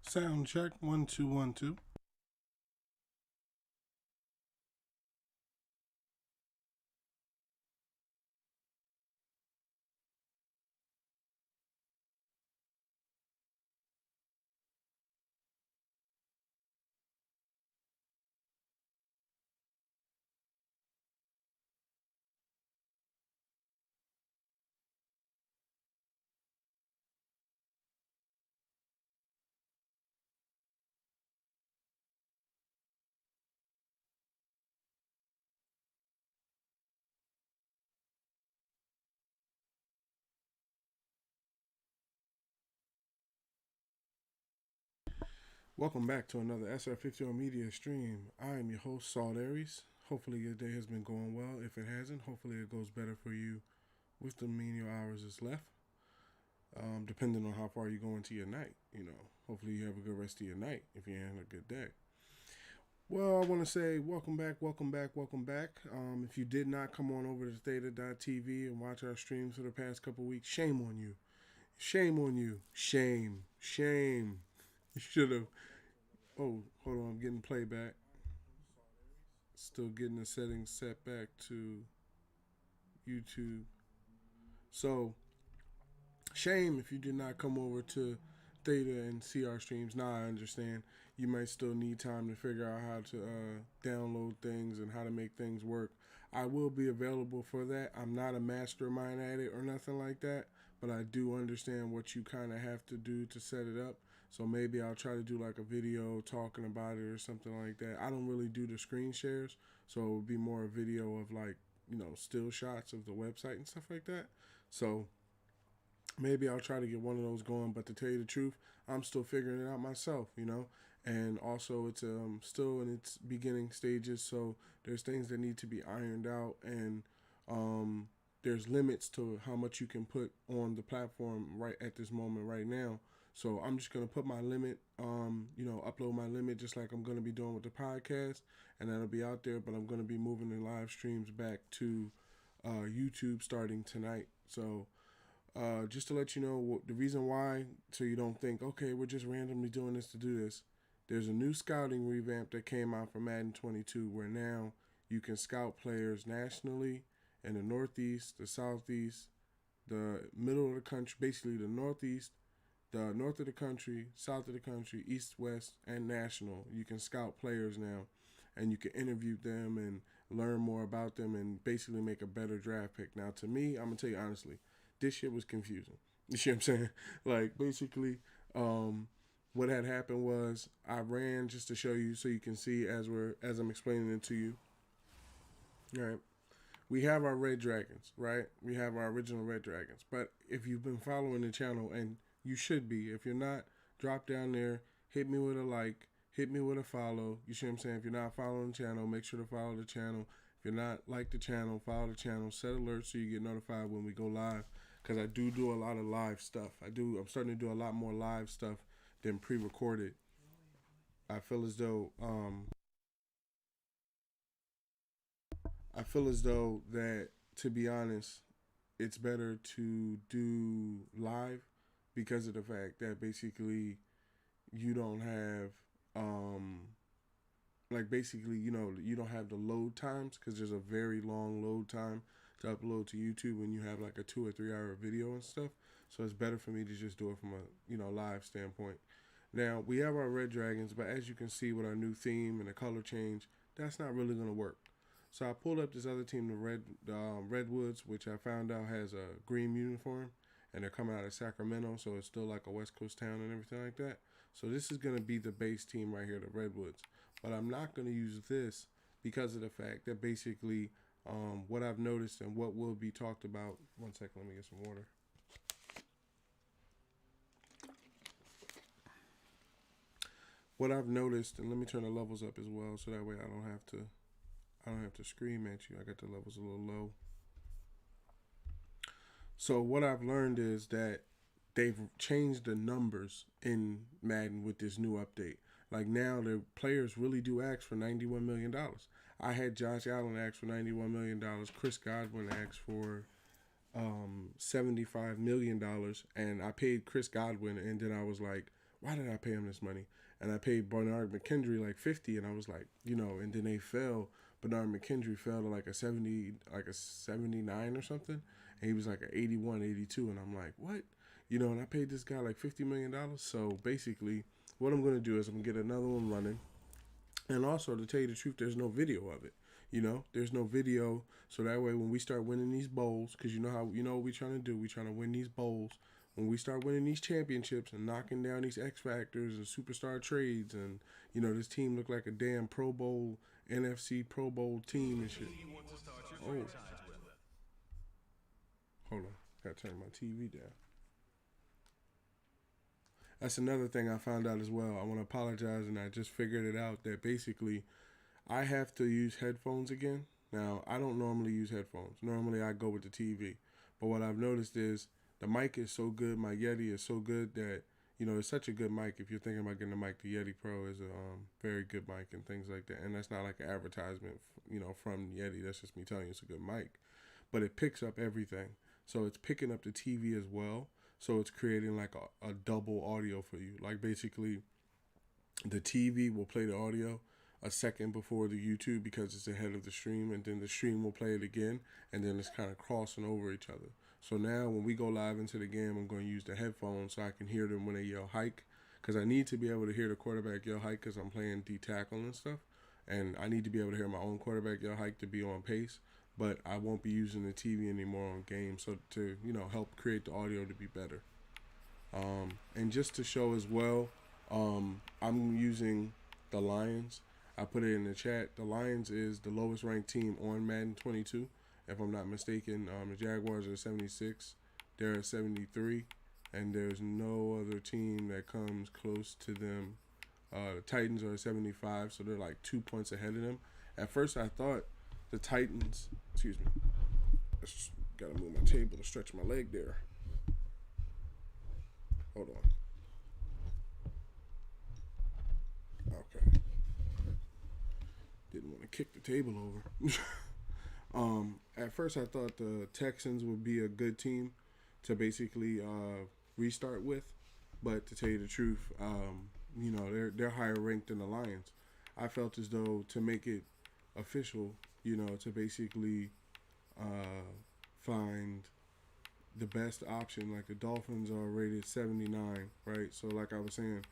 Sound check 1 2 1 2. Welcome back to another SR50 Media stream. I am your host, Saul Aries. Hopefully your day has been going well. If it hasn't, hopefully it goes better for you with the menial hours that's left. Depending on how far you go into your night, hopefully you have a good rest of your night if you're having a good day. Well, I want to say welcome back, welcome back, welcome back. If you did not come on over to theta.tv and watch our streams for the past couple weeks, shame on you. Shame on you. Shame. Shame. You should have. Oh, hold on. I'm getting playback. Still getting the settings set back to YouTube. So, shame if you did not come over to Theta and see our streams. Now I understand. You might still need time to figure out how to download things and how to make things work. I will be available for that. I'm not a mastermind at it or nothing like that, but I do understand what you kind of have to do to set it up. So maybe I'll try to do like a video talking about it or something like that. I don't really do the screen shares, so it would be more a video of like, still shots of the website and stuff like that. So maybe I'll try to get one of those going. But to tell you the truth, I'm still figuring it out myself. And also it's still in its beginning stages, so there's things that need to be ironed out, and there's limits to how much you can put on the platform right at this moment right now. So I'm just gonna put my limit, upload my limit just like I'm gonna be doing with the podcast, and that'll be out there. But I'm gonna be moving the live streams back to YouTube starting tonight. So just to let you know the reason why, so you don't think, okay, we're just randomly doing this to do this. There's a new scouting revamp that came out for Madden 22 where now you can scout players nationally in the Northeast, the Southeast, the middle of the country, basically the Northeast, the north of the country, south of the country, east, west, and national. You can scout players now, and you can interview them and learn more about them and basically make a better draft pick. Now, to me, I'm gonna tell you honestly, this shit was confusing. You see what I'm saying? Like basically, what had happened was I ran just to show you so you can see as I'm explaining it to you. All right. We have our red dragons, right? We have our original red dragons. But if you've been following the channel, and you should be, if you're not, drop down there, hit me with a like, hit me with a follow. You see what I'm saying? If you're not following the channel, make sure to follow the channel. If you're not like the channel, follow the channel. Set alerts so you get notified when we go live. Because I do a lot of live stuff. I'm starting to do a lot more live stuff than pre-recorded. I feel as though that, to be honest, it's better to do live because of the fact that basically you don't have basically you don't have the load times, because there's a very long load time to upload to YouTube when you have like a 2 or 3 hour video and stuff. So it's better for me to just do it from a live standpoint. Now we have our red dragons, but as you can see with our new theme and the color change, that's not really going to work. So I pulled up this other team, the Redwoods, which I found out has a green uniform, and they're coming out of Sacramento, so it's still like a West Coast town and everything like that. So this is going to be the base team right here, the Redwoods. But I'm not going to use this because of the fact that basically what I've noticed and what will be talked about. One second, let me get some water. What I've noticed, and let me turn the levels up as well, so that way I don't have to scream at you. I got the levels a little low. So what I've learned is that they've changed the numbers in Madden with this new update. Like now, the players really do ask for $91 million. I had Josh Allen ask for $91 million. Chris Godwin asked for $75 million, and I paid Chris Godwin, and then I was like, why did I pay him this money? And I paid Bernard McKendry like 50, and I was like, and then they fell. Bernard McKendry fell to like a 70, like a 79 or something, and he was like an 81, 82, and I'm like, what? And I paid this guy like $50 million. So basically, what I'm gonna do is I'm gonna get another one running, and also to tell you the truth, there's no video of it. There's no video, so that way when we start winning these bowls, because what we trying to do, we trying to win these bowls. When we start winning these championships and knocking down these X Factors and superstar trades, and this team look like a damn Pro Bowl, NFC Pro Bowl team and shit. Oh, hold on, gotta turn my TV down. That's another thing I found out as well. I want to apologize, and I just figured it out that basically I have to use headphones again. Now, I don't normally use headphones. Normally, I go with the TV. But what I've noticed is the mic is so good. My Yeti is so good that, it's such a good mic. If you're thinking about getting a mic, the Yeti Pro is a very good mic and things like that. And that's not like an advertisement, from Yeti. That's just me telling you it's a good mic. But it picks up everything. So it's picking up the TV as well. So it's creating like a double audio for you. Like basically, the TV will play the audio a second before the YouTube because it's ahead of the stream, and then the stream will play it again, and then it's kind of crossing over each other. So now when we go live into the game, I'm going to use the headphones so I can hear them when they yell hike, because I need to be able to hear the quarterback yell hike because I'm playing D-tackle and stuff, and I need to be able to hear my own quarterback yell hike to be on pace, but I won't be using the TV anymore on games, so to help create the audio to be better. And just to show as well, I'm using the Lions. I put it in the chat. The Lions is the lowest ranked team on Madden 22, if I'm not mistaken. The Jaguars are 76. They're at 73. And there's no other team that comes close to them. The Titans are 75, so they're like 2 points ahead of them. At first, I thought the Titans, excuse me, gotta move my table to stretch my leg there. Hold on. Okay. Didn't want to kick the table over. At first, I thought the Texans would be a good team to basically restart with, but to tell you the truth, they're higher ranked than the Lions. I felt as though to make it official, to basically find the best option. Like the Dolphins are rated 79, right? So like I was saying,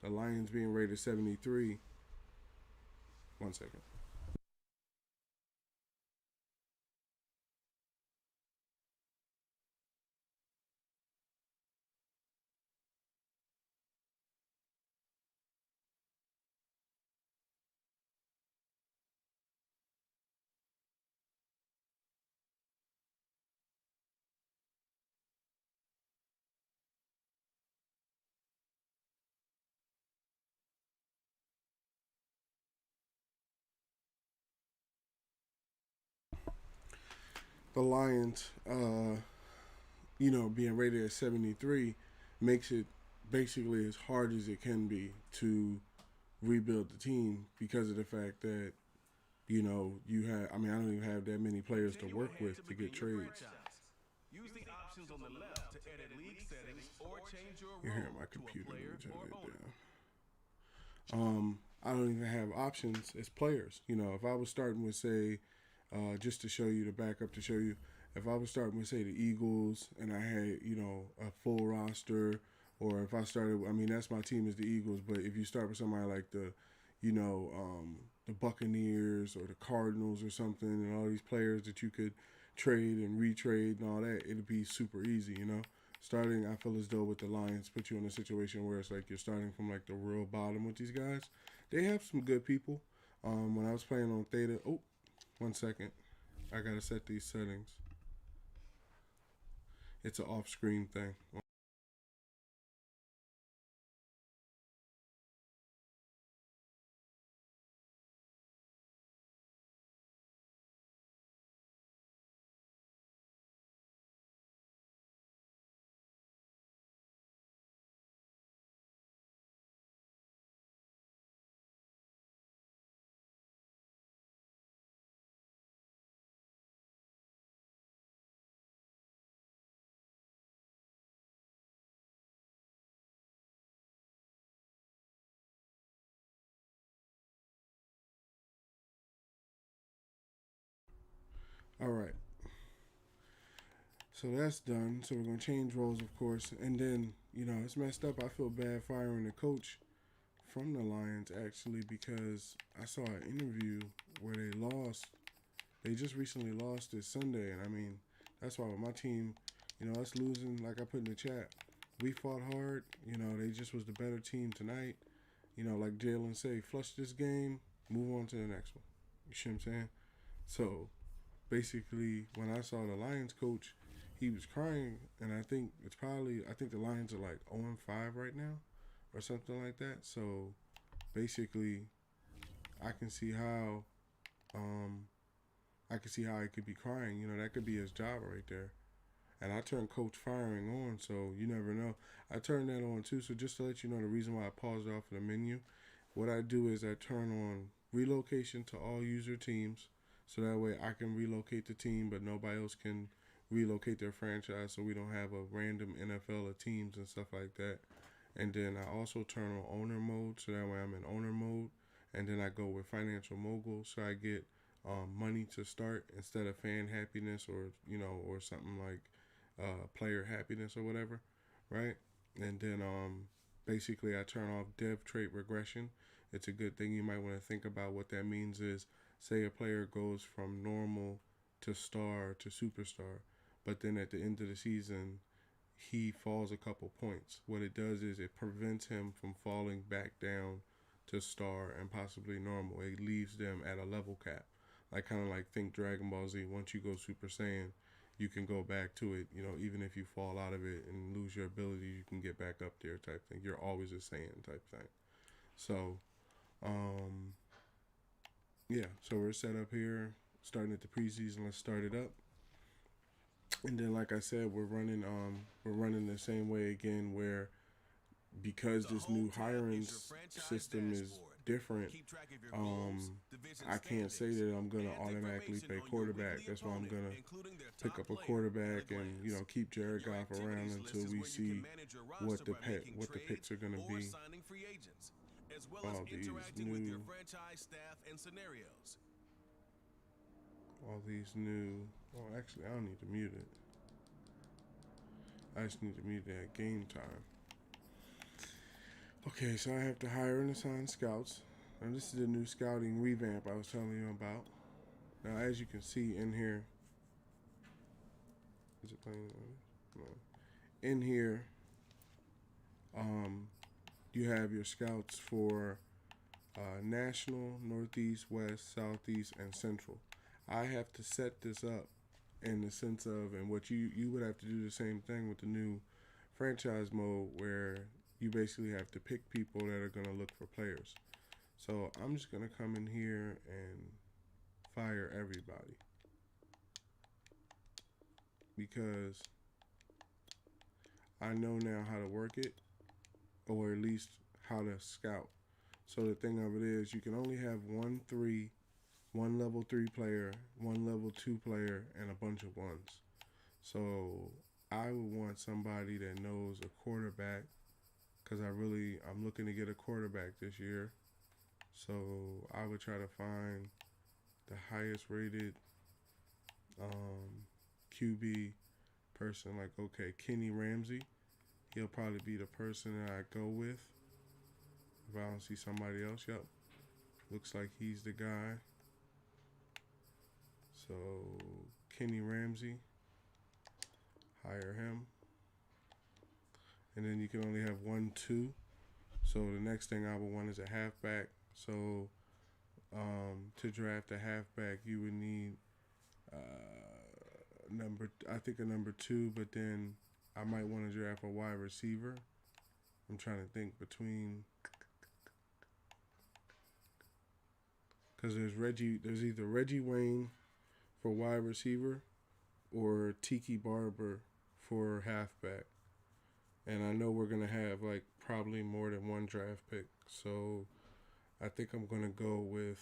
the Lions being rated 73. 1 second. The Lions, being rated at 73 makes it basically as hard as it can be to rebuild the team because of the fact that, you have, I don't even have that many players to work with to get trades. Use the options on the left to edit league settings or change your role. You're hearing my computer. Let me turn it down. I don't even have options as players. If I was starting with, say, just to show you, the backup to show you, if I was starting with, say, the Eagles and I had, a full roster, or if I started, that's my team is the Eagles, but if you start with somebody like the Buccaneers or the Cardinals or something, and all these players that you could trade and retrade and all that, it'd be super easy, Starting, I feel as though with the Lions, put you in a situation where it's like you're starting from like the real bottom with these guys. They have some good people. When I was playing on Theta, 1 second, I gotta set these settings. It's an off-screen thing. All right. So that's done. So we're gonna change roles, of course, and then it's messed up. I feel bad firing the coach from the Lions actually because I saw an interview where they lost. They just recently lost this Sunday, and I mean that's why with my team, us losing, like I put in the chat, we fought hard. They just was the better team tonight. Like Jalen say, flush this game, move on to the next one. You see what I'm saying? So basically, when I saw the Lions coach, he was crying, and I think the Lions are like 0-5 right now, or something like that. So basically, I can see how, he could be crying. That could be his job right there. And I turned coach firing on, so you never know. I turned that on too. So just to let you know, the reason why I paused off the menu, what I do is I turn on relocation to all user teams, so that way I can relocate the team, but nobody else can relocate their franchise, so we don't have a random NFL of teams and stuff like that. And then I also turn on owner mode, so that way I'm in owner mode. And then I go with financial mogul, so I get money to start instead of fan happiness or something like player happiness or whatever, right? And then basically I turn off dev trait regression. It's a good thing. You might want to think about what that means is, say a player goes from normal to star to superstar, but then at the end of the season he falls a couple points. What it does is it prevents him from falling back down to star and possibly normal. It leaves them at a level cap. Like kind of like think Dragon Ball Z. Once you go Super Saiyan, you can go back to it. Even if you fall out of it and lose your ability, you can get back up there type thing. You're always a Saiyan type thing. So, yeah. So we're set up here, starting at the preseason. Let's start it up. And then, like I said, we're running the same way again, where because this new hiring system is different, I can't say that I'm gonna automatically pay quarterback. That's why I'm gonna pick up a quarterback and keep Jared Goff around until we see what the picks are gonna be. All these new. Oh, actually, I don't need to mute it. I just need to mute that game time. Okay, so I have to hire and assign scouts. Now this is the new scouting revamp I was telling you about. Now as you can see in here, is it playing? No. In here, you have your scouts for National, Northeast, West, Southeast, and Central. I have to set this up in the sense of, and what you would have to do the same thing with the new franchise mode, where you basically have to pick people that are going to look for players. So I'm just going to come in here and fire everybody, because I know now how to work it, or at least how to scout. So the thing of it is, you can only have one level 3 player, one level 2 player, and a bunch of ones. So I would want somebody that knows a quarterback, because I'm looking to get a quarterback this year. So I would try to find the highest rated QB person. Like, okay, Kenny Ramsey. He'll probably be the person that I go with. If I don't see somebody else, yep. Looks like he's the guy. So Kenny Ramsey, hire him. And then you can only have 1, 2. So the next thing I would want is a halfback. So to draft a halfback, you would need a number 2, but then I might want to draft a wide receiver. I'm trying to think between, because there's either Reggie Wayne for wide receiver or Tiki Barber for halfback. And I know we're going to have like probably more than one draft pick. So I think I'm going to go with,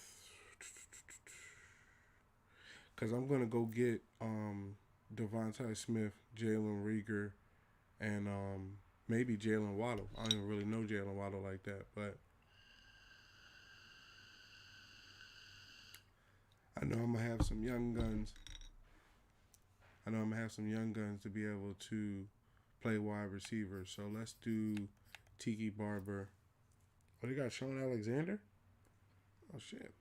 because I'm going to go get Devontae Smith, Jalen Reagor, and maybe Jalen Waddle. I don't even really know Jalen Waddle like that, but I know I'm going to have some young guns I know I'm going to have some young guns to be able to play wide receiver. So let's do Tiki Barber. Oh, they got Sean Alexander? Oh, shit.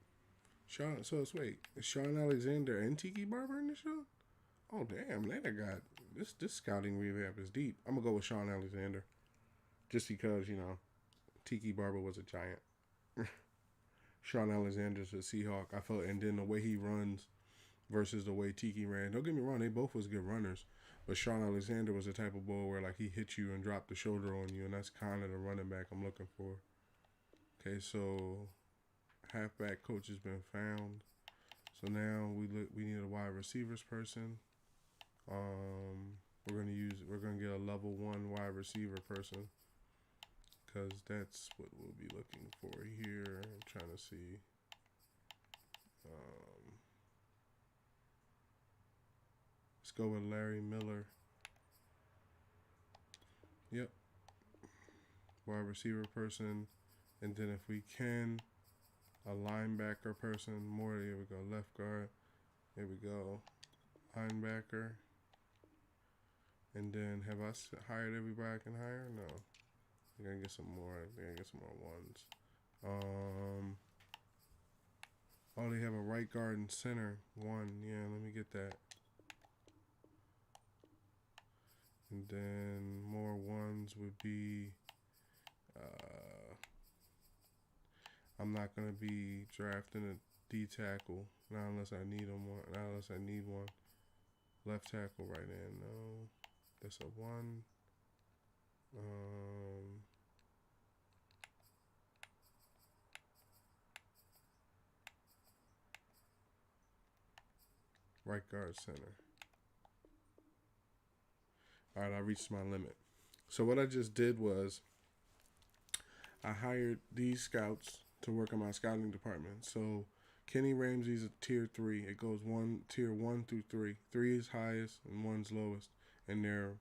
Is Sean Alexander and Tiki Barber in the show? Oh, damn. They got this scouting revamp is deep. I'm going to go with Sean Alexander. Just because, Tiki Barber was a giant. Sean Alexander's a Seahawk. I felt, and then the way he runs versus the way Tiki ran. Don't get me wrong, they both was good runners. But Sean Alexander was the type of ball where like he hit you and dropped the shoulder on you, and that's kind of the running back I'm looking for. Okay, so halfback coach has been found. So now we need a wide receivers person. We're gonna get a level 1 wide receiver person, because that's what we'll be looking for here. I'm trying to see. Let's go with Larry Miller. Yep. Wide receiver person. And then if we can, a linebacker person. Here we go. Left guard. Here we go. Linebacker. And then have I hired everybody I can hire? No. We're going to get some more. We're going to get some more ones. Oh, they have a right guard and center. 1. Yeah, let me get that. And then more ones would be, I'm not going to be drafting a D tackle, not unless I need one. Left tackle right in, no. That's a 1. Right guard center. All right, I reached my limit. So what I just did was I hired these scouts to work in my scouting department. So Kenny Ramsey's a tier 3. It goes tier 1 through 3. 3 is highest and 1's lowest in their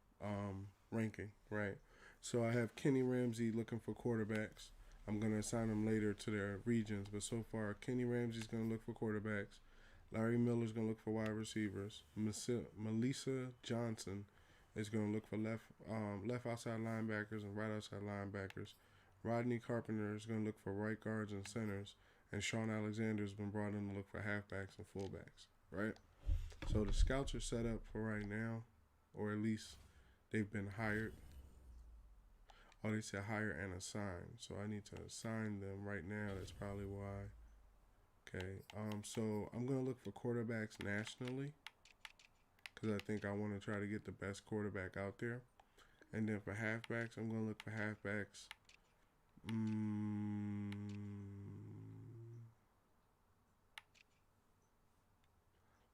ranking, right? So I have Kenny Ramsey looking for quarterbacks. I'm going to assign them later to their regions, but so far Kenny Ramsey's going to look for quarterbacks. Larry Miller's going to look for wide receivers. Melissa Johnson is going to look for left outside linebackers and right outside linebackers. Rodney Carpenter is going to look for right guards and centers. And Sean Alexander has been brought in to look for halfbacks and fullbacks, right? So the scouts are set up for right now, or at least they've been hired. Oh, they said hire and assign. So I need to assign them right now. That's probably why. Okay, so I'm going to look for quarterbacks nationally, because I think I want to try to get the best quarterback out there. And then for halfbacks, I'm going to look for halfbacks.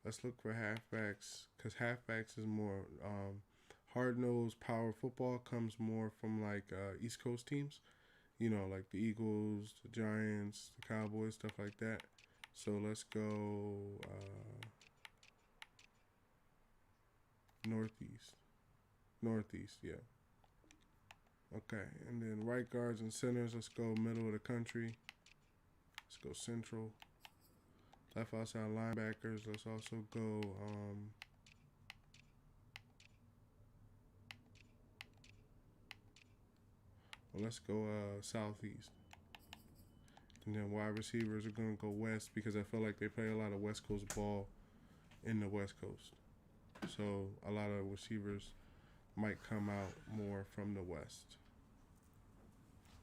Let's look for halfbacks, because halfbacks is more hard-nosed power football comes more from like East Coast teams, like the Eagles, the Giants, the Cowboys, stuff like that. So let's go Northeast, yeah. Okay, and then right guards and centers, let's go middle of the country. Let's go Central. Left outside linebackers, let's also go let's go Southeast. And then wide receivers are going to go West, because I feel like they play a lot of West Coast ball in the West Coast. So a lot of receivers might come out more from the West.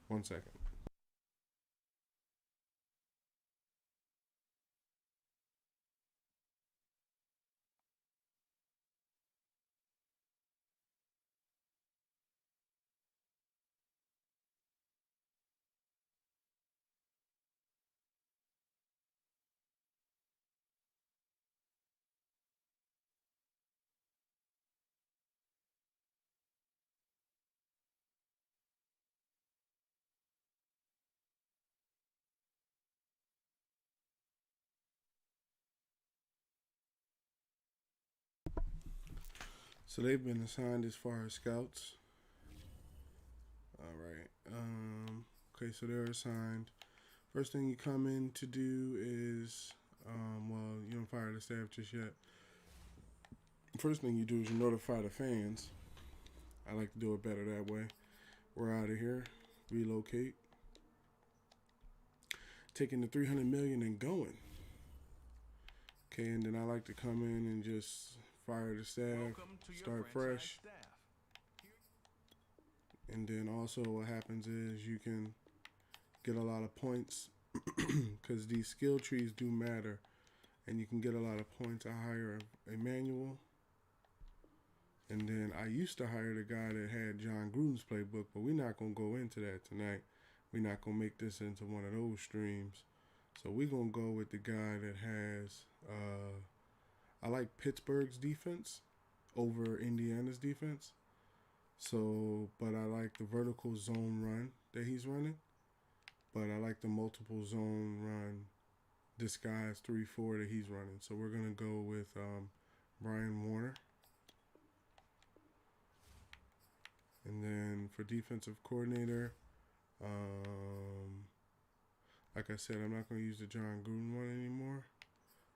1 second. So they've been assigned as far as scouts. All right. Okay, so they're assigned. First thing you come in to do is, you don't fire the staff just yet. First thing you do is you notify the fans. I like to do it better that way. We're out of here. Relocate. Taking the 300 million and going. Okay, and then I like to come in and just fire the staff, start fresh. And then also what happens is you can get a lot of points because these skill trees do matter, and you can get a lot of points. I hire a manual, and then I used to hire the guy that had John Gruden's playbook, but we're not going to go into that tonight. We're not going to make this into one of those streams. So we're going to go with the guy that has, I like Pittsburgh's defense over Indiana's defense. So, but I like the vertical zone run that he's running. But I like the multiple zone run, disguise 3-4 that he's running. So we're going to go with Brian Warner. And then for defensive coordinator, like I said, I'm not going to use the John Gruden one anymore.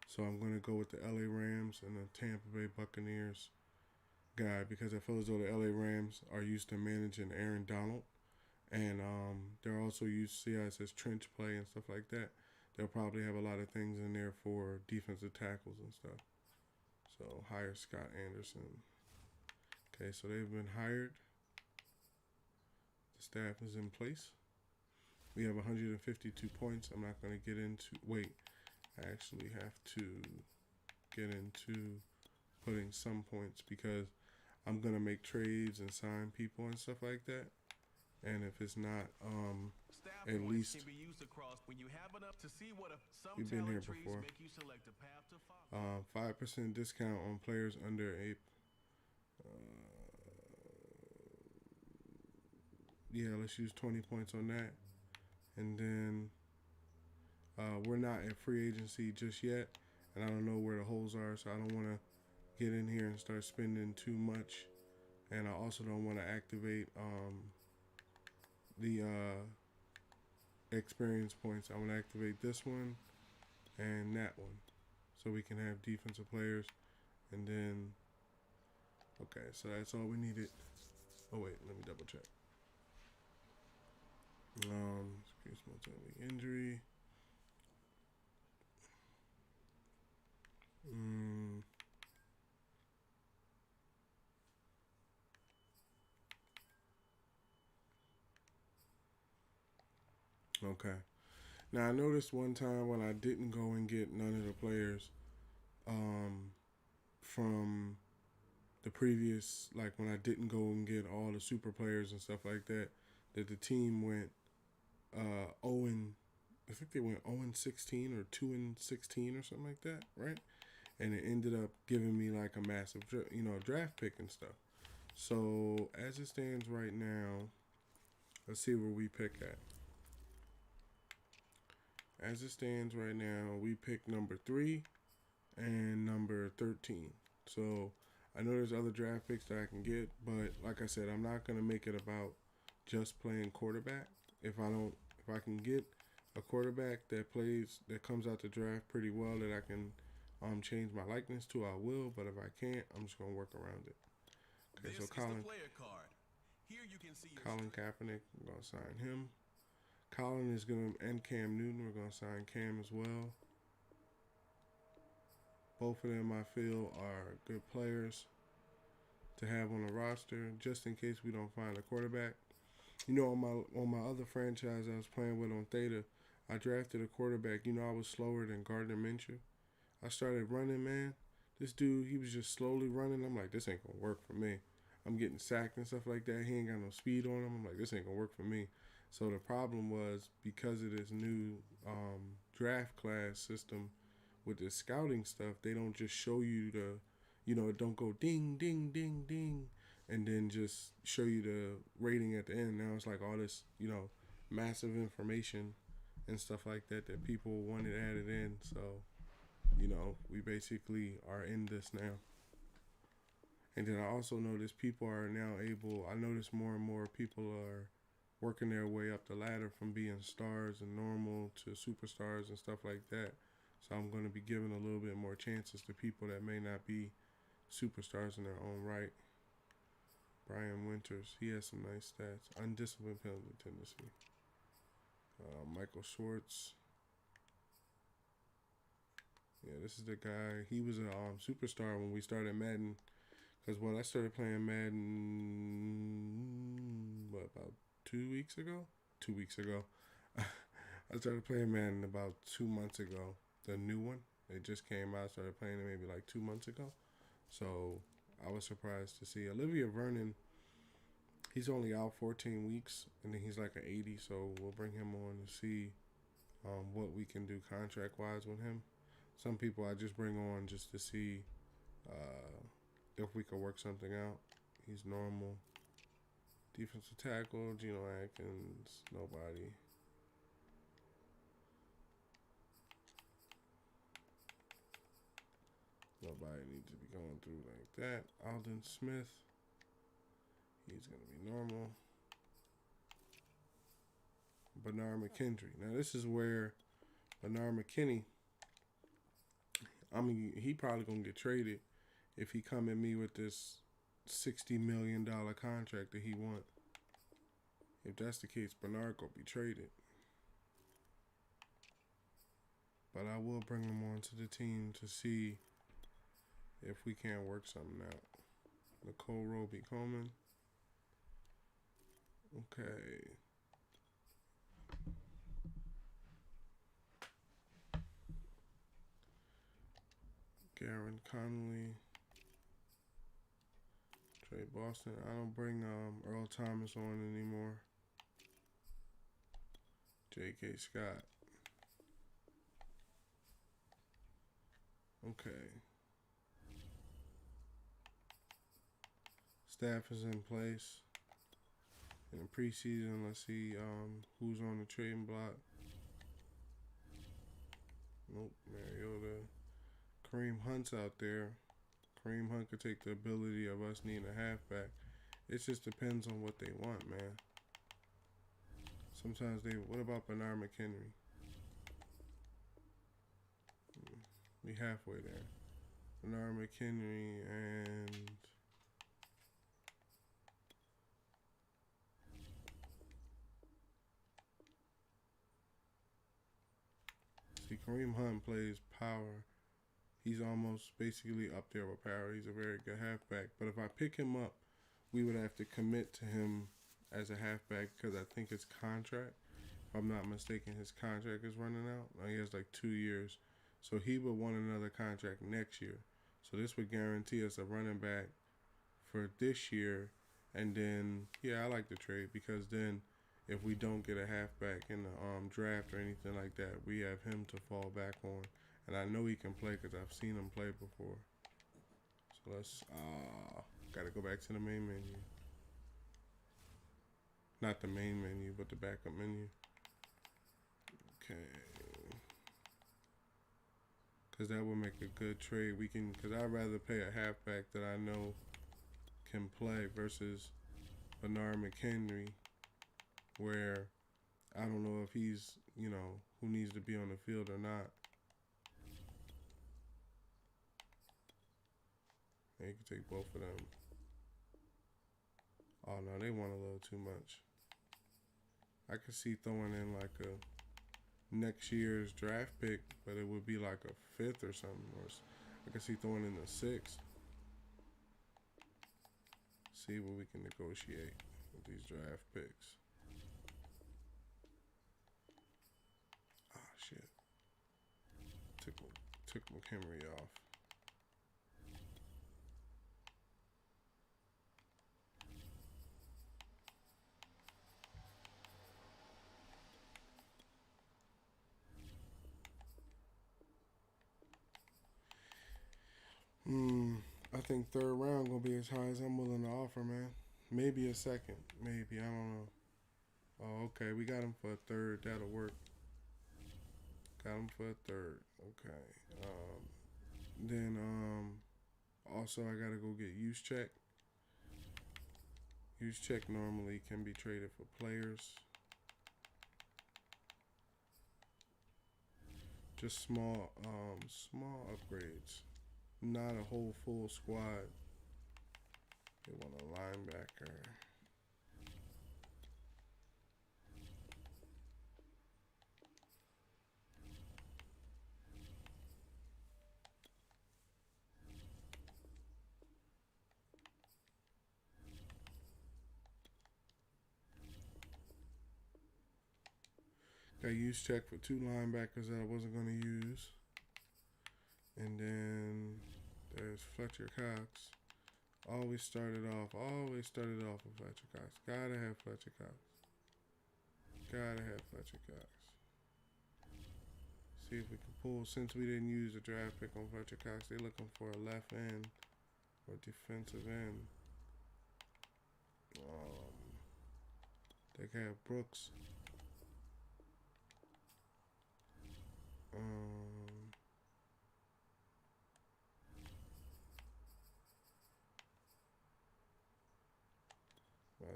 So I'm going to go with the LA Rams and the Tampa Bay Buccaneers guy, because I feel as though the LA Rams are used to managing Aaron Donald. And they're also used to see how it says trench play and stuff like that. They'll probably have a lot of things in there for defensive tackles and stuff. So hire Scott Anderson. Okay, so they've been hired. The staff is in place. We have 152 points. I'm not going to get into, wait, I actually have to get into putting some points because I'm going to make trades and sign people and stuff like that. And if it's not, at least we've been here before. 5% discount on players under a. Yeah, let's use 20 points on that. And then we're not at free agency just yet, and I don't know where the holes are, so I don't want to get in here and start spending too much. And I also don't want to activate the experience points. I want to activate this one and that one so we can have defensive players. And then, okay, so that's all we needed. Oh wait, let me double check. Excuse me, injury. Okay. Now I noticed one time when I didn't go and get none of the players from the previous, like when I didn't go and get all the super players and stuff like that, that the team went 0 I think they went 0-16 or 2-16 or something like that, right? And it ended up giving me like a massive, draft pick and stuff. So as it stands right now, let's see where we pick at. As it stands right now, we pick number 3 and number 13. So I know there's other draft picks that I can get, but like I said, I'm not going to make it about just playing quarterback. If I can get a quarterback that comes out the draft pretty well that I can change my likeness to, I will. But if I can't, I'm just going to work around it. Okay, so Colin Kaepernick, I'm going to sign him. Colin is going to, and Cam Newton, we're going to sign Cam as well. Both of them, I feel, are good players to have on the roster, just in case we don't find a quarterback. On my other franchise I was playing with on Theta, I drafted a quarterback. I was slower than Gardner Minshew. I started running, man. This dude, he was just slowly running. I'm like, this ain't going to work for me. I'm getting sacked and stuff like that. He ain't got no speed on him. I'm like, this ain't going to work for me. So the problem was, because of this new draft class system with the scouting stuff, they don't just show you it don't go ding, ding, ding, ding, and then just show you the rating at the end. Now it's like all this, massive information and stuff like that people wanted added in. So, we basically are in this now. And then I also notice people are now I notice more and more people are working their way up the ladder from being stars and normal to superstars and stuff like that. So I'm going to be giving a little bit more chances to people that may not be superstars in their own right. Brian Winters, he has some nice stats. Undisciplined penalty tendency. Michael Schwartz. Yeah, this is the guy. He was a superstar when we started Madden. Because when I started playing Madden, about 2 weeks ago? 2 weeks ago. I started playing Madden about 2 months ago. The new one. It just came out. I started playing it maybe like 2 months ago. So I was surprised to see Olivia Vernon. He's only out 14 weeks, and then he's like an 80. So we'll bring him on to see what we can do contract-wise with him. Some people I just bring on just to see if we can work something out. He's normal. Defensive tackle, Geno Atkins, nobody. Nobody needs to be going through like that. Alden Smith, he's going to be normal. Bernard McKendry. Now this is where Bernard McKinney, he probably going to get traded if he come at me with this $60 million contract that he want. If that's the case, Bernard going to be traded. But I will bring him onto the team to see if we can't work something out. Nicole Roby Coleman. Okay. Garen Conley. Trey Boston. I don't bring Earl Thomas on anymore. J.K. Scott. Okay. Staff is in place. In the preseason, let's see who's on the trading block. Nope, Mariota. Kareem Hunt's out there. Kareem Hunt could take the ability of us needing a halfback. It just depends on what they want, man. Sometimes what about Bernard McHenry? We halfway there. Bernard McHenry and see, Kareem Hunt plays power. He's almost basically up there with power. He's a very good halfback. But if I pick him up, we would have to commit to him as a halfback because I think his contract, if I'm not mistaken, his contract is running out. He has like 2 years. So he would want another contract next year. So this would guarantee us a running back for this year. And then, yeah, I like the trade because then if we don't get a halfback in the draft or anything like that, we have him to fall back on. And I know he can play because I've seen him play before. So let's, got to go back to the main menu. Not the main menu, but the backup menu. Okay. Because that would make a good trade. Because I'd rather pay a halfback that I know can play versus Bernard McHenry, where I don't know if he's, who needs to be on the field or not. And you can take both of them. Oh, no, they want a little too much. I could see throwing in like a next year's draft pick, but it would be like a 5th or something. Or I could see throwing in the 6th. See what we can negotiate with these draft picks. Ah, shit. Took McHenry off. I think 3rd round gonna be as high as I'm willing to offer, man. Maybe a 2nd, maybe, I don't know. Oh, okay, we got him for a 3rd. That'll work. Got him for a 3rd. Okay. Then also I gotta go get use check. Use check normally can be traded for players. Just small upgrades. not a whole full squad. They want a linebacker. Got use check for 2 linebackers that I wasn't going to use. And then there's Fletcher Cox. Always started off with Fletcher Cox. Gotta have Fletcher Cox. See if we can pull, since we didn't use a draft pick on Fletcher Cox, they're looking for a left end or defensive end. They can have Brooks.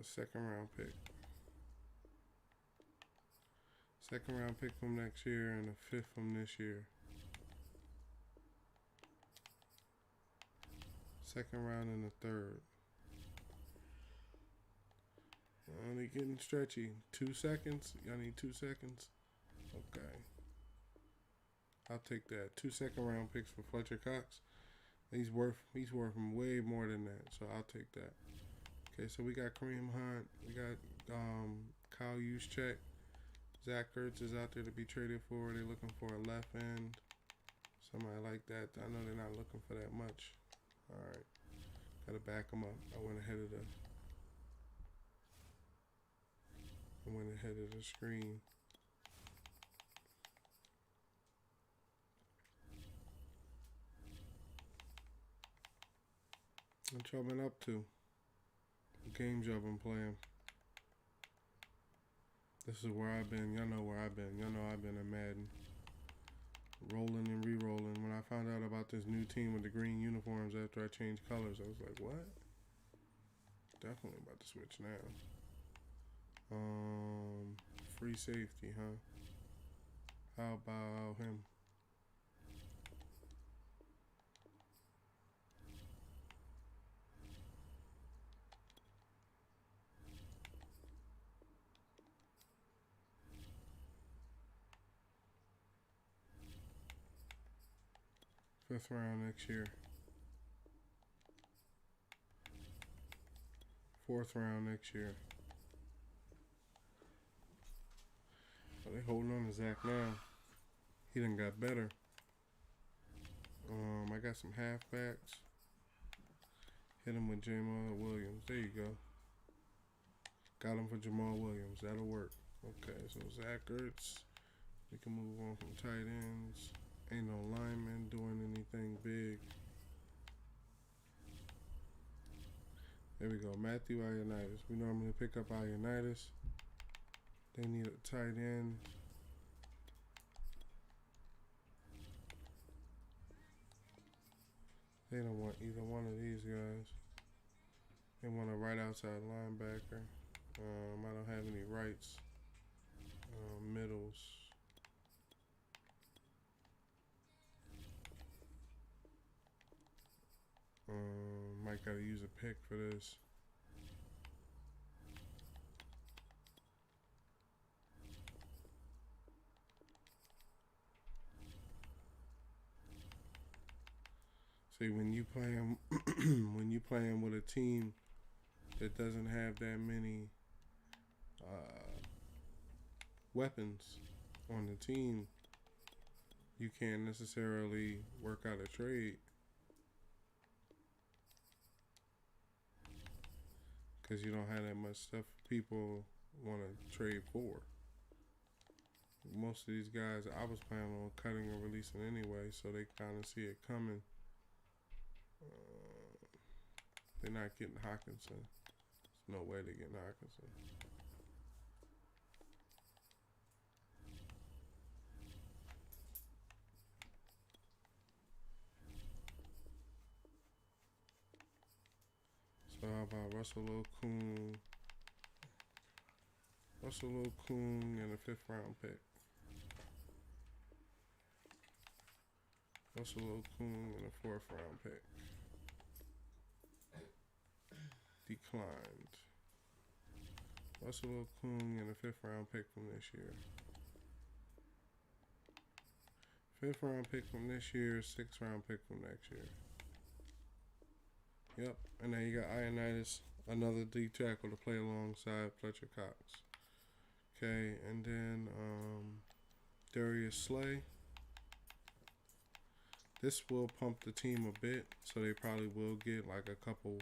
Second round pick. Second round pick from next year and a 5th from this year. Second round and a 3rd. Only getting stretchy. 2 seconds? Y'all need 2 seconds? Okay. I'll take that. 2 second round picks for Fletcher Cox. He's worth way more than that, so I'll take that. Okay, so we got Kareem Hunt. We got Kyle Juszczyk. Zach Ertz is out there to be traded for. They're looking for a left end. Somebody like that. I know they're not looking for that much. All right. Got to back them up. I went ahead of the screen. What y'all been up to? What games y'all been playing? This is where I've been. Y'all know where I've been. Y'all know I've been in Madden. Rolling and re-rolling. When I found out about this new team with the green uniforms after I changed colors, I was like, what? Definitely about to switch now. Free safety, huh? How about him? Fifth round next year. 4th round next year. They holding on to Zach now. He done got better. I got some halfbacks. Hit him with Jamal Williams. There you go. Got him for Jamal Williams. That'll work. Okay, so Zach Ertz. We can move on from tight ends. Ain't no lineman doing anything big. There we go. Matthew Ioannidis. We normally pick up Ioannidis. They need a tight end. They don't want either one of these guys. They want a right outside linebacker. I don't have any rights. Middles. Might gotta use a pick for this. See, when you playing with a team that doesn't have that many weapons on the team, you can't necessarily work out a trade because you don't have that much stuff people want to trade for. Most of these guys I was planning on cutting or releasing anyway, so they kind of see it coming. They're not getting Hawkinson. There's no way they're getting Hawkinson. So how about Russell Okung? Russell Okung and a 5th round pick. Russell Okung in a 4th round pick. Declined. Russell Okung in a 5th round pick from this year. 5th round pick from this year, 6th round pick from next year. Yep, and then you got Ioannidis, another D tackle to play alongside Fletcher Cox. Okay, and then Darius Slay. This will pump the team a bit, so they probably will get like a couple.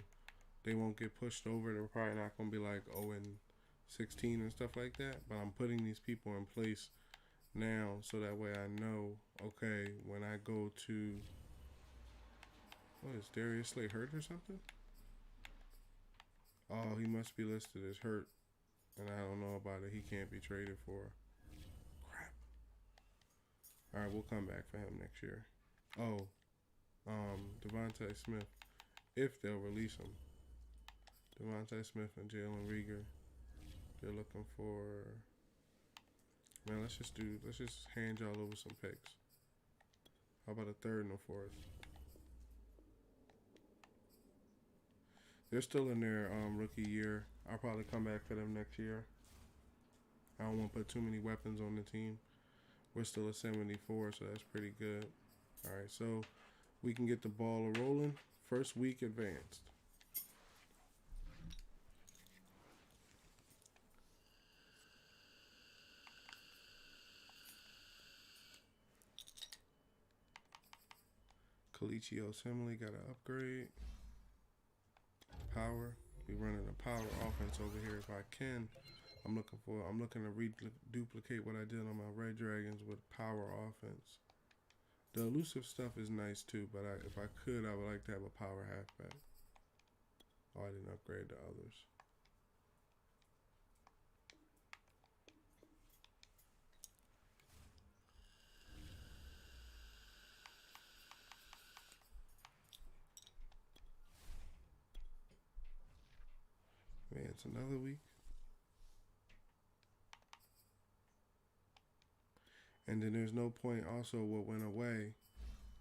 They won't get pushed over. They're probably not going to be like 0-16 and stuff like that. But I'm putting these people in place now so that way I know, okay, when I go to, what is Darius Slay hurt or something? Oh, he must be listed as hurt, and I don't know about it. He can't be traded for. Crap. All right, we'll come back for him next year. Oh, Devontae Smith, if they'll release him. Devontae Smith and Jalen Reagor. They're looking for. Man, let's just hand y'all over some picks. How about a 3rd and a 4th? They're still in their rookie year. I'll probably come back for them next year. I don't want to put too many weapons on the team. We're still at 74, so that's pretty good. All right, so we can get the ball rolling. First week advanced. Kalichi Osemele got an upgrade. Power. We running a power offense over here if I can. I'm looking to duplicate what I did on my Red Dragons with power offense. The elusive stuff is nice too, but if I could, I would like to have a power halfback. Oh, I didn't upgrade the others. Man, it's another week. And then there's no point also what went away.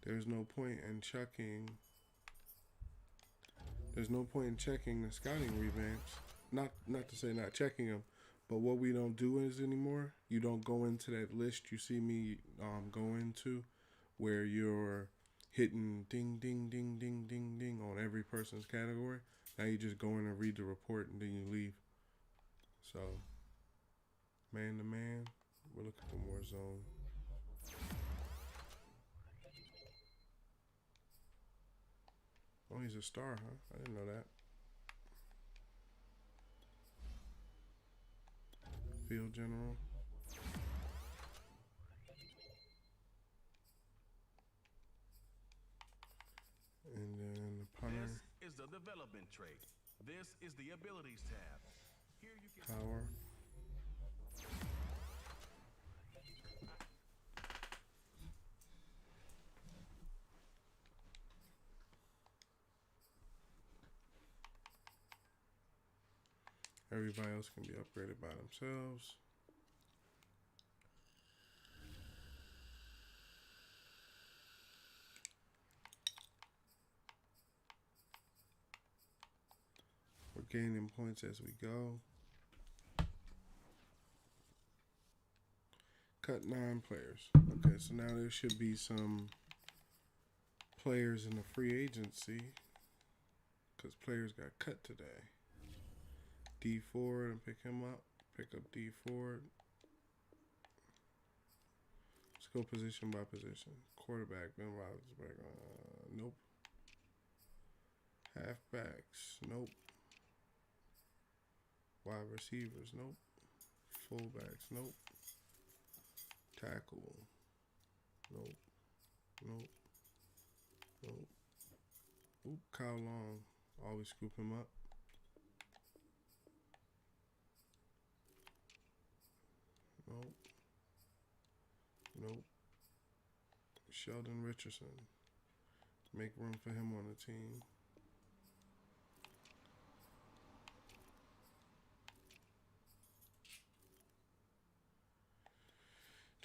There's no point in checking. There's no point in checking the scouting revamps. Not to say not checking them, but what we don't do is anymore. You don't go into that list you see me go into, where you're hitting ding, ding, ding, ding, ding, ding on every person's category. Now you just go in and read the report and then you leave. So, man to man, we're looking for more zone. Oh, he's a star, huh? I didn't know that. Field general. And then the punter. This is the development trait. This is the abilities tab. Here you can Power. Everybody else can be upgraded by themselves. We're gaining points as we go. Cut 9 players. Okay, so now there should be some players in the free agency because players got cut today. D Ford and pick him up. Pick up D Ford. Let's go position by position. Quarterback, Ben Roethlisberger. Nope. Halfbacks. Nope. Wide receivers. Nope. Fullbacks. Nope. Tackle. Nope. Nope. Nope. Oop, Kyle Long. Always scoop him up. Nope. Nope. Sheldon Richardson. Make room for him on the team.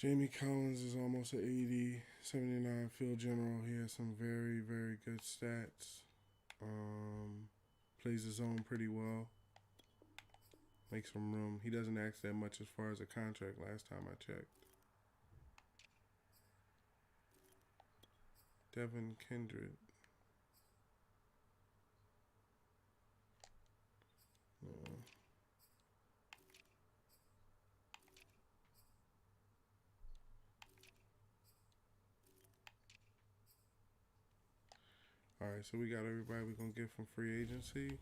Jamie Collins is almost an 80, 79 field general. He has some very, very good stats. Plays his zone pretty well. Makes some room. He doesn't ask that much as far as a contract last time I checked. Devin Kindred. Alright, so we got everybody we're going to get from free agency.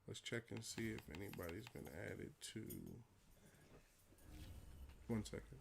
Let's check and see if anybody's been added to. 1 second.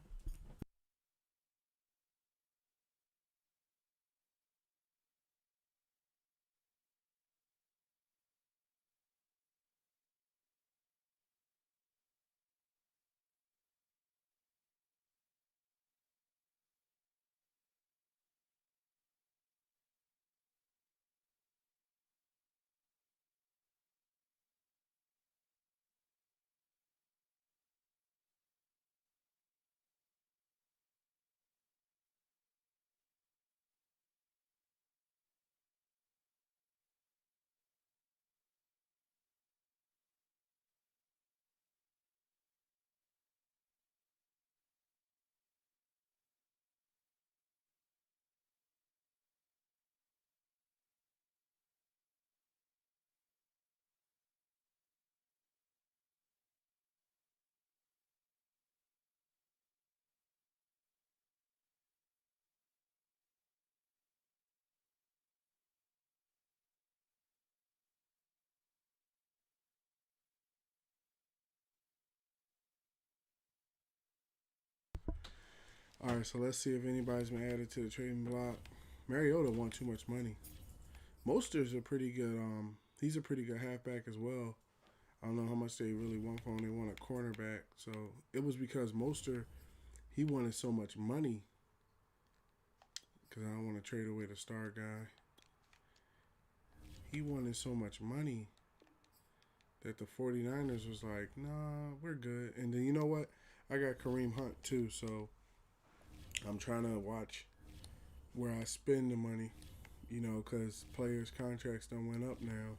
Alright, so let's see if anybody's been added to the trading block. Mariota want too much money. Moster's a pretty good, he's a pretty good halfback as well. I don't know how much they really want for him. They want a cornerback. So it was because Moster, he wanted so much money. Because I don't want to trade away the star guy. He wanted so much money that the 49ers was like, nah, we're good. And then you know what? I got Kareem Hunt too, so I'm trying to watch where I spend the money, you know, because players' contracts done went up now.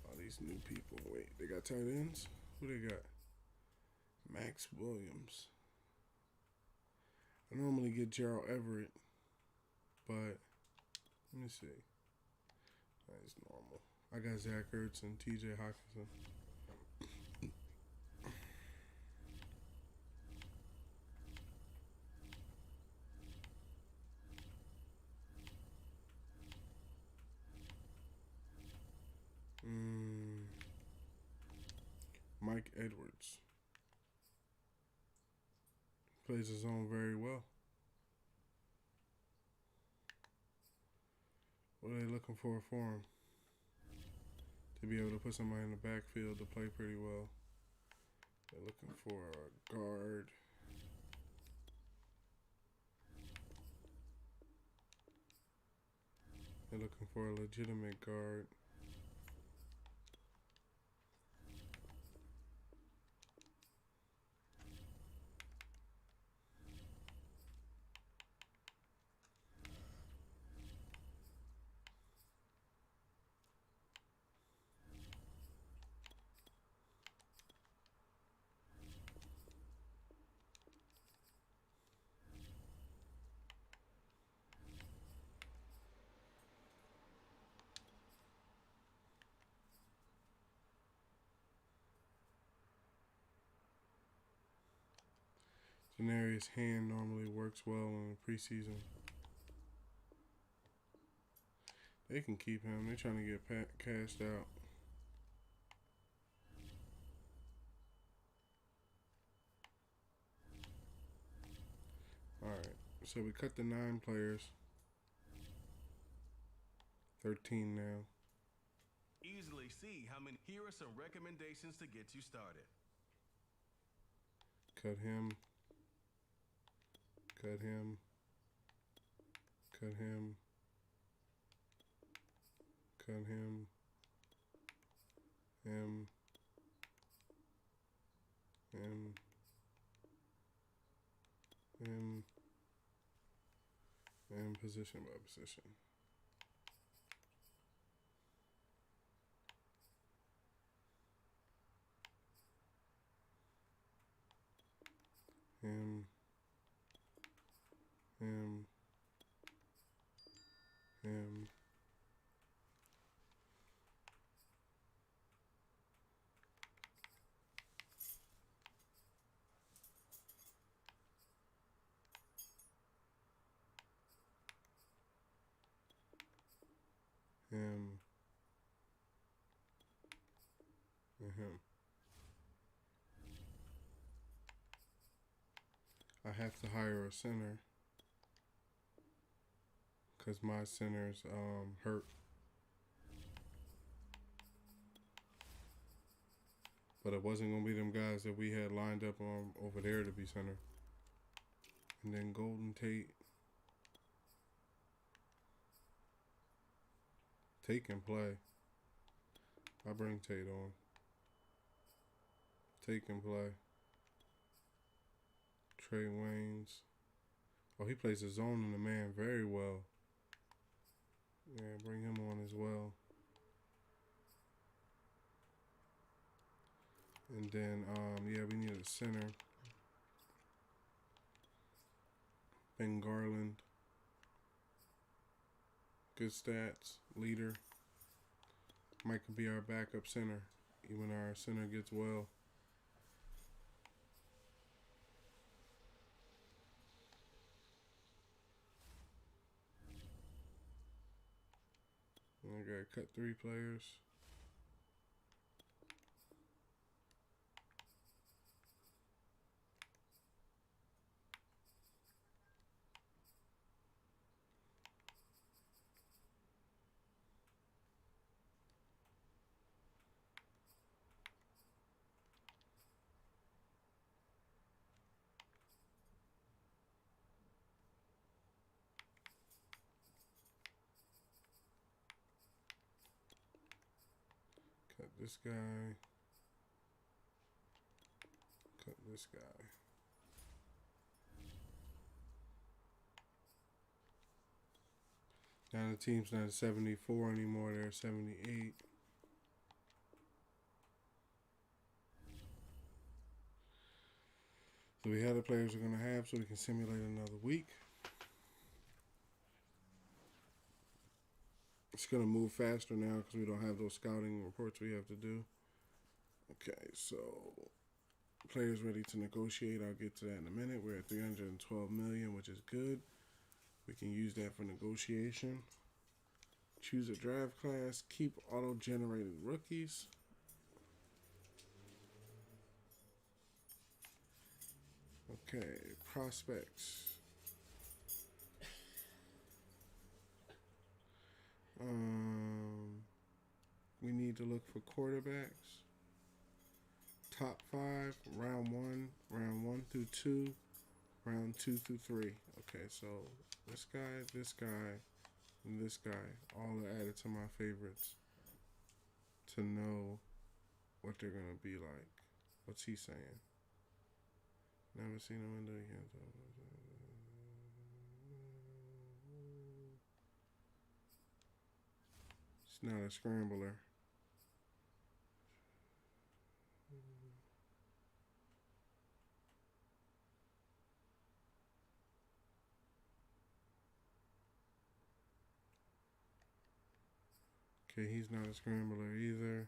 All these new people. Wait, they got tight ends? Who they got? Max Williams. I normally get Gerald Everett, but let me see. That's normal. I got Zach Ertz and TJ Hawkinson. Mike Edwards. Plays his own very well. What are they looking for him? To be able to put somebody in the backfield to play pretty well. They're looking for a guard. They're looking for a legitimate guard. Denarius Hand normally works well in the preseason. They can keep him. They're trying to get cashed out. Alright, so we cut the 9 players. 13 now. Easily see how many. Here are some recommendations to get you started. Cut him. Cut him. Cut him. Cut him. Him. and position by position. Him. Him. Him. Him. And him. I have to hire a center because my center's hurt. But it wasn't going to be them guys that we had lined up over there to be center. And then Golden Tate. Tate can play. I bring Tate on. Tate can play. Trey Waynes. Oh, he plays the zone and the man very well. Yeah, bring him on as well. And then, yeah, we need a center. Ben Garland. Good stats. Leader. Mike could be our backup center. Even our center gets well. And I got cut 3 players. Cut this guy. Cut this guy. Now the team's not 74 anymore, they're 78. So we have the players we're going to have so we can simulate another week. It's going to move faster now because we don't have those scouting reports we have to do. Okay, so players ready to negotiate. I'll get to that in a minute. We're at 312 million, which is good. We can use that for negotiation. Choose a draft class. Keep auto-generated rookies. Okay, prospects. We need to look for quarterbacks. Top 5, round 1 through 2, round 2 through 3. Okay, so this guy, and this guy, all are added to my favorites to know what they're going to be like. What's he saying? Never seen a window again. It's not a scrambler. Okay, he's not a scrambler either.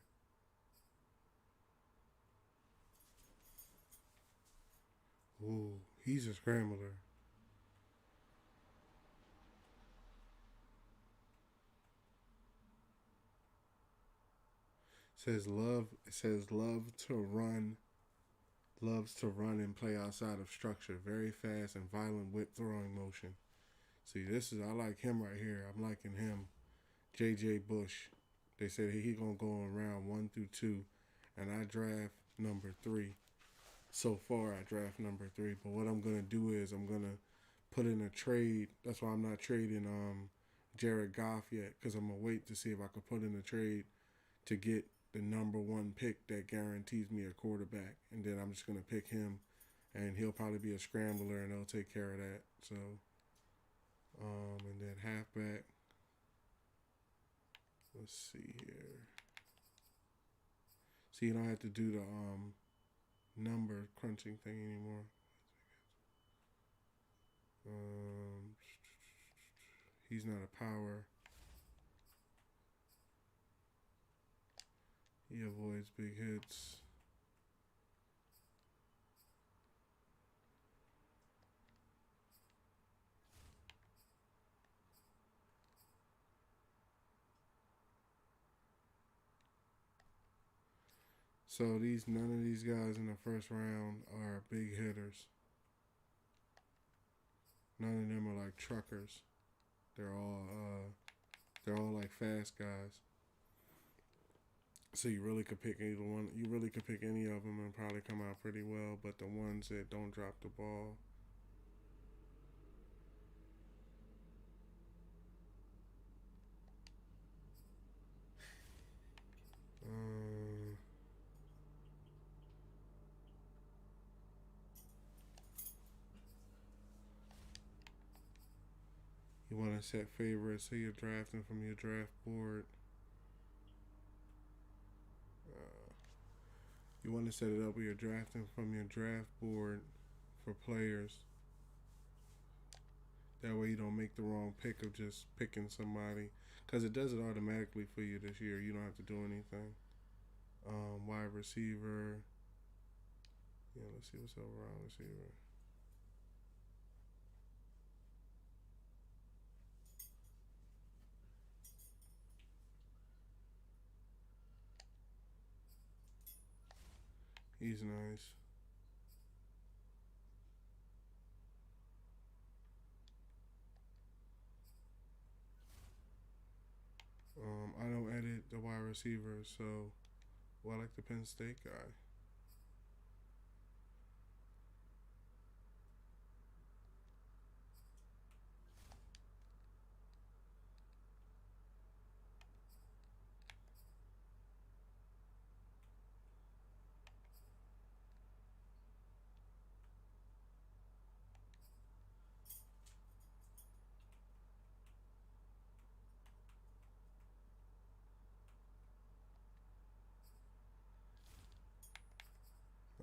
Ooh, he's a scrambler. It says loves to run and play outside of structure. Very fast and violent whip throwing motion. See, I like him right here. I'm liking him. J.J. Bush. They said he gonna go in round 1 through 2, and I draft number 3. So far, I draft number 3. But what I'm gonna do is I'm gonna put in a trade. That's why I'm not trading Jared Goff yet, because I'm gonna wait to see if I can put in a trade to get the number 1 pick that guarantees me a quarterback, and then I'm just gonna pick him and he'll probably be a scrambler, and they'll take care of that. So, and then halfback. Let's see here. So you don't have to do the number crunching thing anymore. He's not a power. He avoids big hits. So none of these guys in the first round are big hitters. None of them are like truckers. They're all like fast guys. So you really could pick either one. You really could pick any of them and probably come out pretty well. But the ones that don't drop the ball. You want to set favorites, so you're drafting from your draft board. You want to set it up where you're drafting from your draft board for players. That way you don't make the wrong pick of just picking somebody. Because it does it automatically for you this year. You don't have to do anything. Wide receiver. Yeah, let's see what's up around receiver. He's nice. I don't edit the wide receivers, so I like the Penn State guy.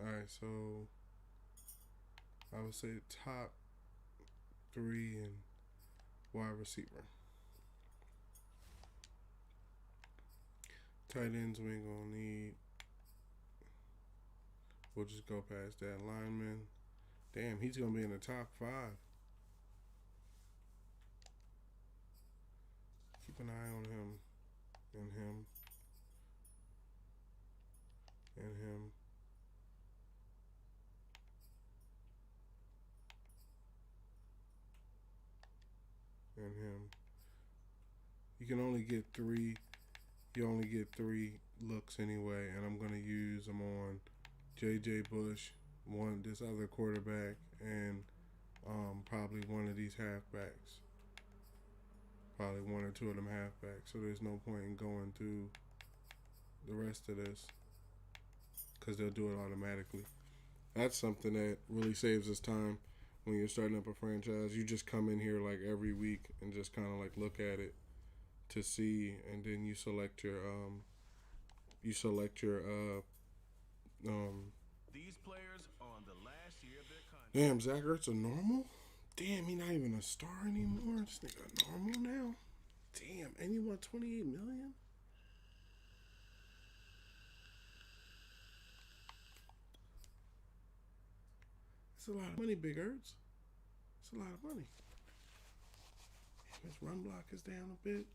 Alright, so I would say top 3 in wide receiver. Tight ends we ain't gonna need. We'll just go past that. Lineman. Damn, he's gonna be in the top 5. Keep an eye on him. And him. And him. And him. You can only get 3. You only get 3 looks anyway, and I'm gonna use them on J.J. Bush, this other quarterback, and probably one of these halfbacks. Probably 1 or 2 of them halfbacks. So there's no point in going through the rest of this because they'll do it automatically. That's something that really saves us time when you're starting up a franchise. You just come in here like every week and just kind of like look at it to see, and then you select your These players are on the last year of their contract. Damn, Zach Ertz a normal? Damn, he not even a star anymore. This nigga normal now. Damn, and you want $28 million? That's a lot of money, Big Ertz. That's a lot of money. Damn, his run block is down a bit.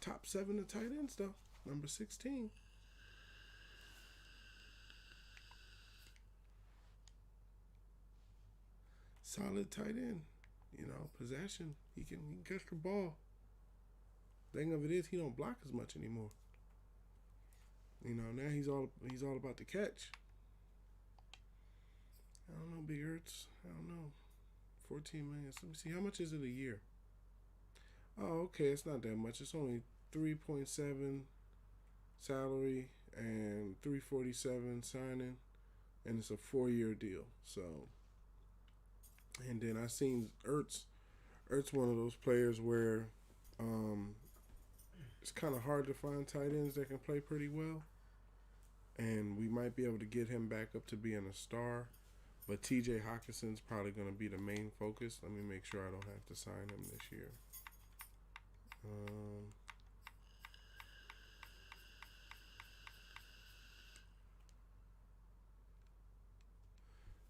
Top 7 of tight ends though. Number 16. Solid tight end. You know, possession. He can catch the ball. Thing of it is, he don't block as much anymore. You know, now he's all about the catch. I don't know, Big Ertz. I don't know. 14 million. Let me see. How much is it a year? Oh, okay. It's not that much. It's only 3.7 salary and 347 signing. and it's a 4-year deal. So, and then I seen Ertz. Ertz one of those players where um, it's kind of hard to find tight ends that can play pretty well, and we might be able to get him back up to being a star. But T.J. Hawkinson's probably going to be the main focus. Let me make sure I don't have to sign him this year.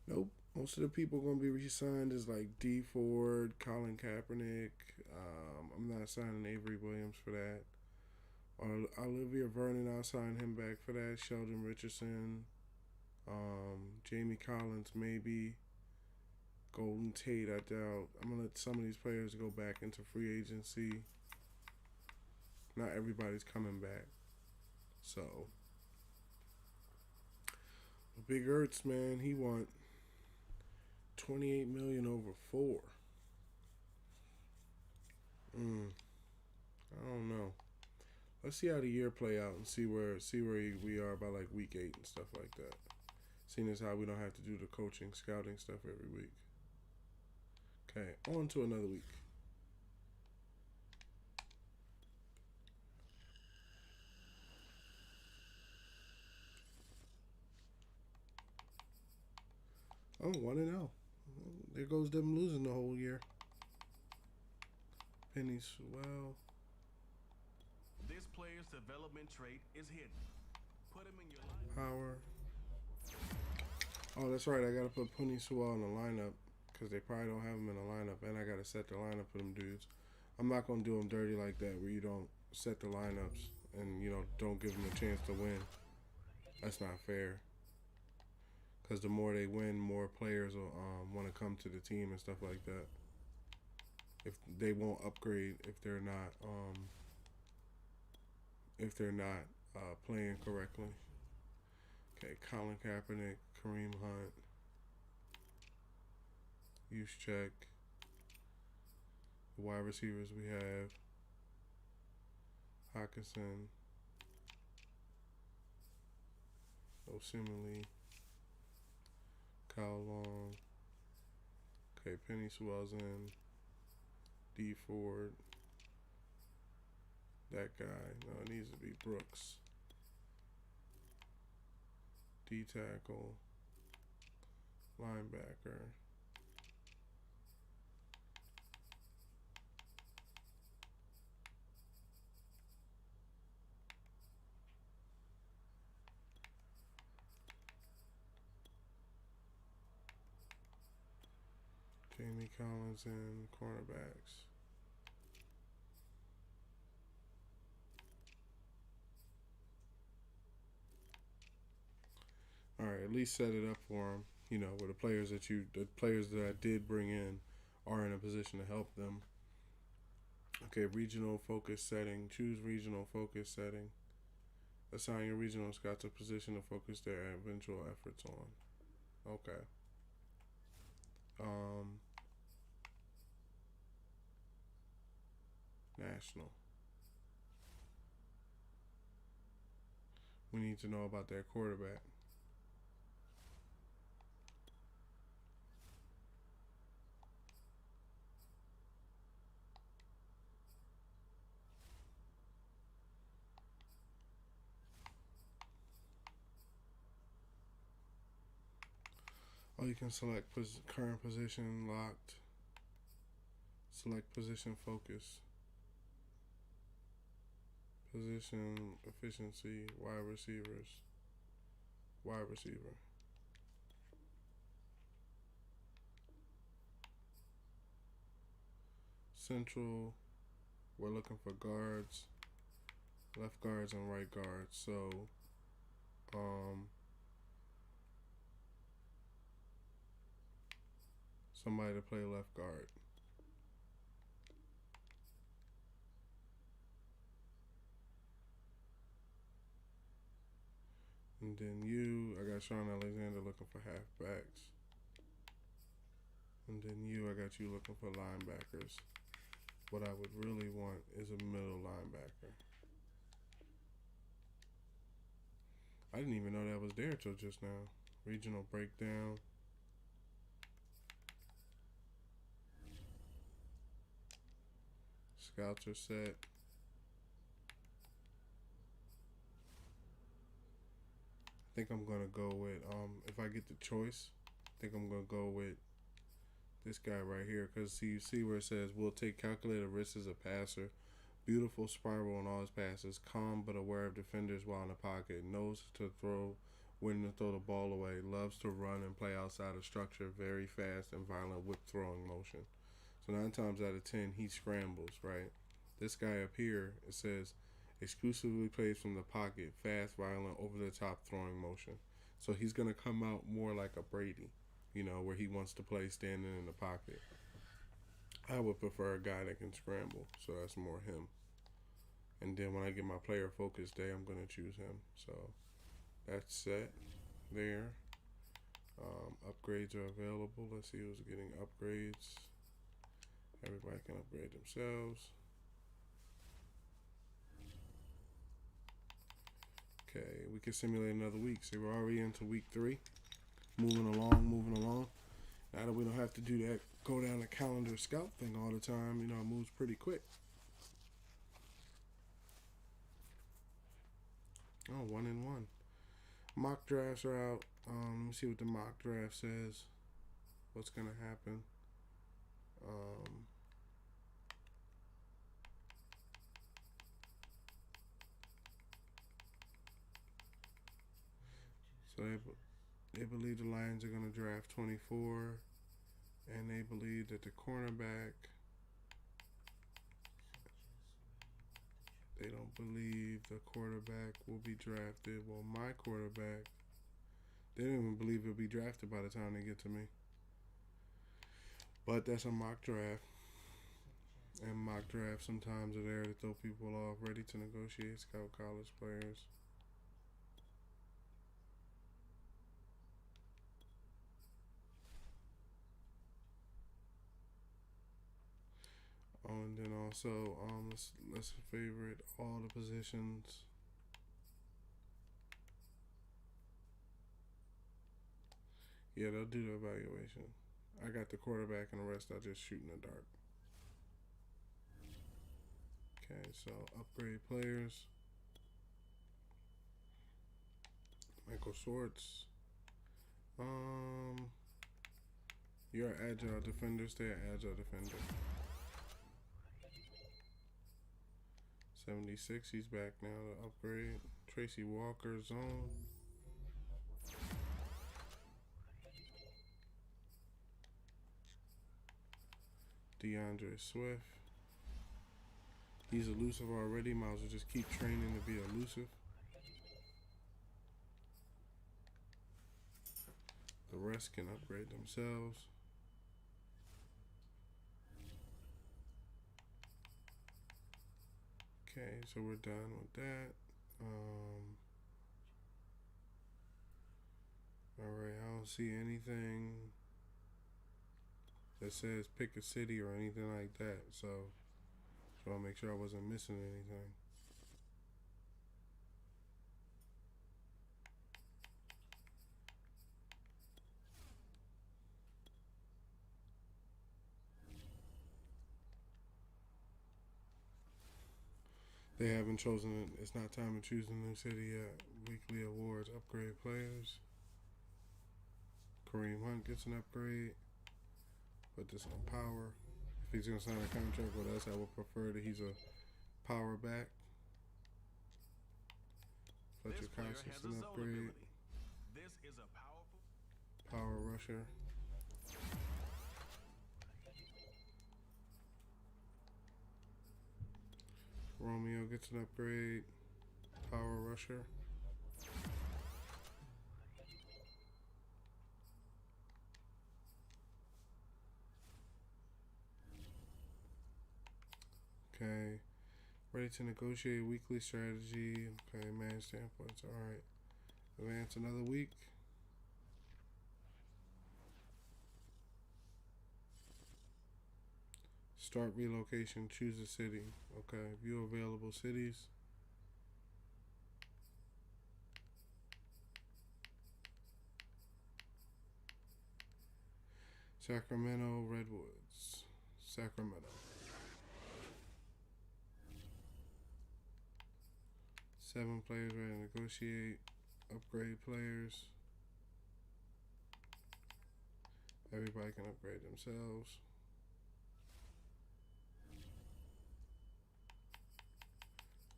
Nope. Most of the people going to be re-signed is like D. Ford, Colin Kaepernick. I'm not signing Avery Williams for that. Olivia Vernon, I'll sign him back for that. Sheldon Richardson. Jamie Collins, maybe. Golden Tate, I doubt. I'm going to let some of these players go back into free agency. Not everybody's coming back. So, Big Ertz, man, he want $28 million over 4. I don't know. Let's see how the year play out and see where we are by like week 8 and stuff like that. Seeing as how we don't have to do the coaching, scouting stuff every week. Okay, on to another week. Oh, 1-0. There goes them losing the whole year. Penny Sewell. This player's development trait is hidden. Put him in your lineup. Power. Oh, that's right. I got to put Penny Sewell in the lineup because they probably don't have him in the lineup. And I got to set the lineup for them dudes. I'm not going to do them dirty like that where you don't set the lineups and, don't give them a chance to win. That's not fair. Because the more they win, more players will want to come to the team and stuff like that. If they won't upgrade if they're not playing correctly. Okay, Colin Kaepernick, Kareem Hunt, Juszczyk. The wide receivers we have Hawkinson, Osimili, Kyle Long. Okay, Penny Sewell's in. D. Ford. That guy. No, it needs to be Brooks. D tackle. Linebacker. Jamie Collins and cornerbacks. All right, at least set it up for them. Where the players that I did bring in are in a position to help them. Okay, regional focus setting. Choose regional focus setting. Assign your regional scouts a position to focus their eventual efforts on. Okay. National. We need to know about their quarterback. Oh, you can select current position locked. Select position focus. Position efficiency, wide receivers. Wide receiver. Central, we're looking for guards, left guards and right guards. So, somebody to play left guard. And then I got Sean Alexander looking for halfbacks. And then I got you looking for linebackers. What I would really want is a middle linebacker. I didn't even know that was there till just now. Regional breakdown. Scouts are set. I think I'm gonna go with if I get the choice, I think I'm gonna go with this guy right here, because you see where it says will take calculated risks as a passer. Beautiful spiral on all his passes. Calm but aware of defenders while in the pocket. Knows to throw when to throw the ball away. Loves to run and play outside of structure. Very fast and violent whip throwing motion. So 9 times out of 10 he scrambles, right? This guy up here, it says exclusively plays from the pocket. Fast, violent, over the top throwing motion. So he's going to come out more like a Brady, you know, where he wants to play standing in the pocket. I would prefer a guy that can scramble, so that's more him. And then when I get my player focus day, I'm going to choose him. So that's set there. Upgrades are available. Let's see who's getting upgrades. Everybody can upgrade themselves. Okay, we can simulate another week. So we're already into week 3. Moving along. Now that we don't have to do that, go down the calendar scout thing all the time, you know, it moves pretty quick. Oh, 1-1. Mock drafts are out. Let me see what the mock draft says. What's going to happen. So they believe the Lions are going to draft 24, and they believe that the cornerback, they don't believe the quarterback will be drafted. Well, my quarterback, they don't even believe it'll be drafted by the time they get to me. But that's a mock draft. And mock drafts sometimes are there to throw people off, ready to negotiate, scout college players. Oh, and then also, let's favorite all the positions. Yeah, they'll do the evaluation. I got the quarterback and the rest I just shoot in the dark. Okay, so upgrade players. Michael Schwartz. You're an agile defender. Stay an agile defender. 76, he's back now to upgrade. Tracy Walker, zone. DeAndre Swift. He's elusive already. Might as well just keep training to be elusive. The rest can upgrade themselves. Okay, so we're done with that. Alright, I don't see anything that says pick a city or anything like that, so I want to make sure I wasn't missing anything. They haven't chosen it. It's not time to choose a new city yet. Weekly awards, upgrade players. Kareem Hunt gets an upgrade. Put this on power. If he's going to sign a contract with us, I would prefer that he's a power back. Fletcher Cox gets an upgrade. This is a powerful Power rusher. Romeo gets an upgrade. Power rusher. Okay. Ready to negotiate weekly strategy. Okay, manage standpoints. Alright. Advance another week. Start relocation. Choose a city. Okay. View available cities. Sacramento Redwoods. Sacramento. 7 players ready to negotiate. Upgrade players. Everybody can upgrade themselves.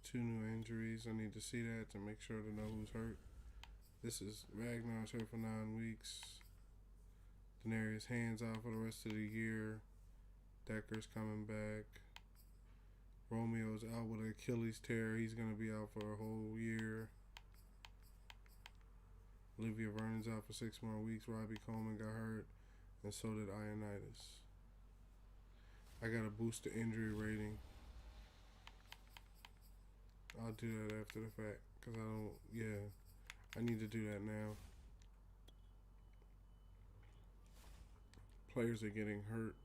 Two new injuries. I need to see that to make sure to know who's hurt. This is Ragnar's hurt for 9 weeks. Daenerys hands out for the rest of the year. Decker's coming back. Romeo's out with an Achilles tear. He's going to be out for a whole year. Olivia Vernon's out for 6 more weeks. Robbie Coleman got hurt. And so did Ioannidis. I got to boost the injury rating. I'll do that after the fact. Because I need to do that now. Players are getting hurt.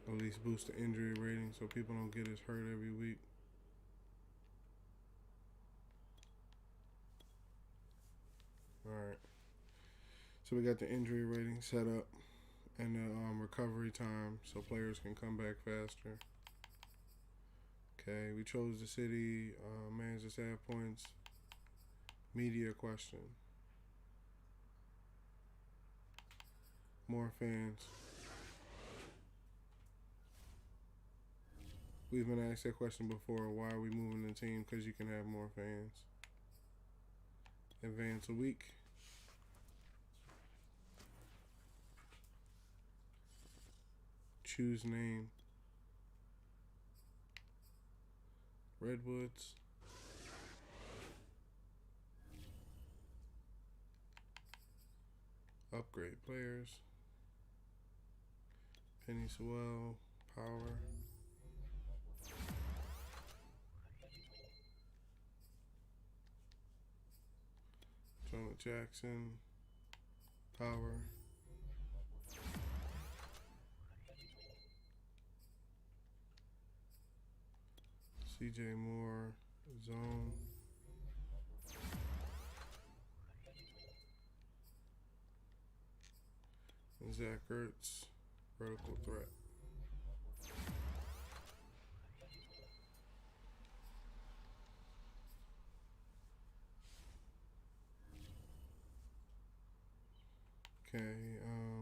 At least boost the injury rating so people don't get as hurt every week. Alright. So we got the injury rating set up and the recovery time so players can come back faster. Okay, we chose the city, manage the staff points, media question. More fans. We've been asked that question before. Why are we moving the team? Because you can have more fans. Advance a week. Choose name. Redwoods. Upgrade players. Penny Sewell. Power. Jonah Jackson. Power. CJ Moore. Zone. And Zach Ertz. Vertical threat. Okay,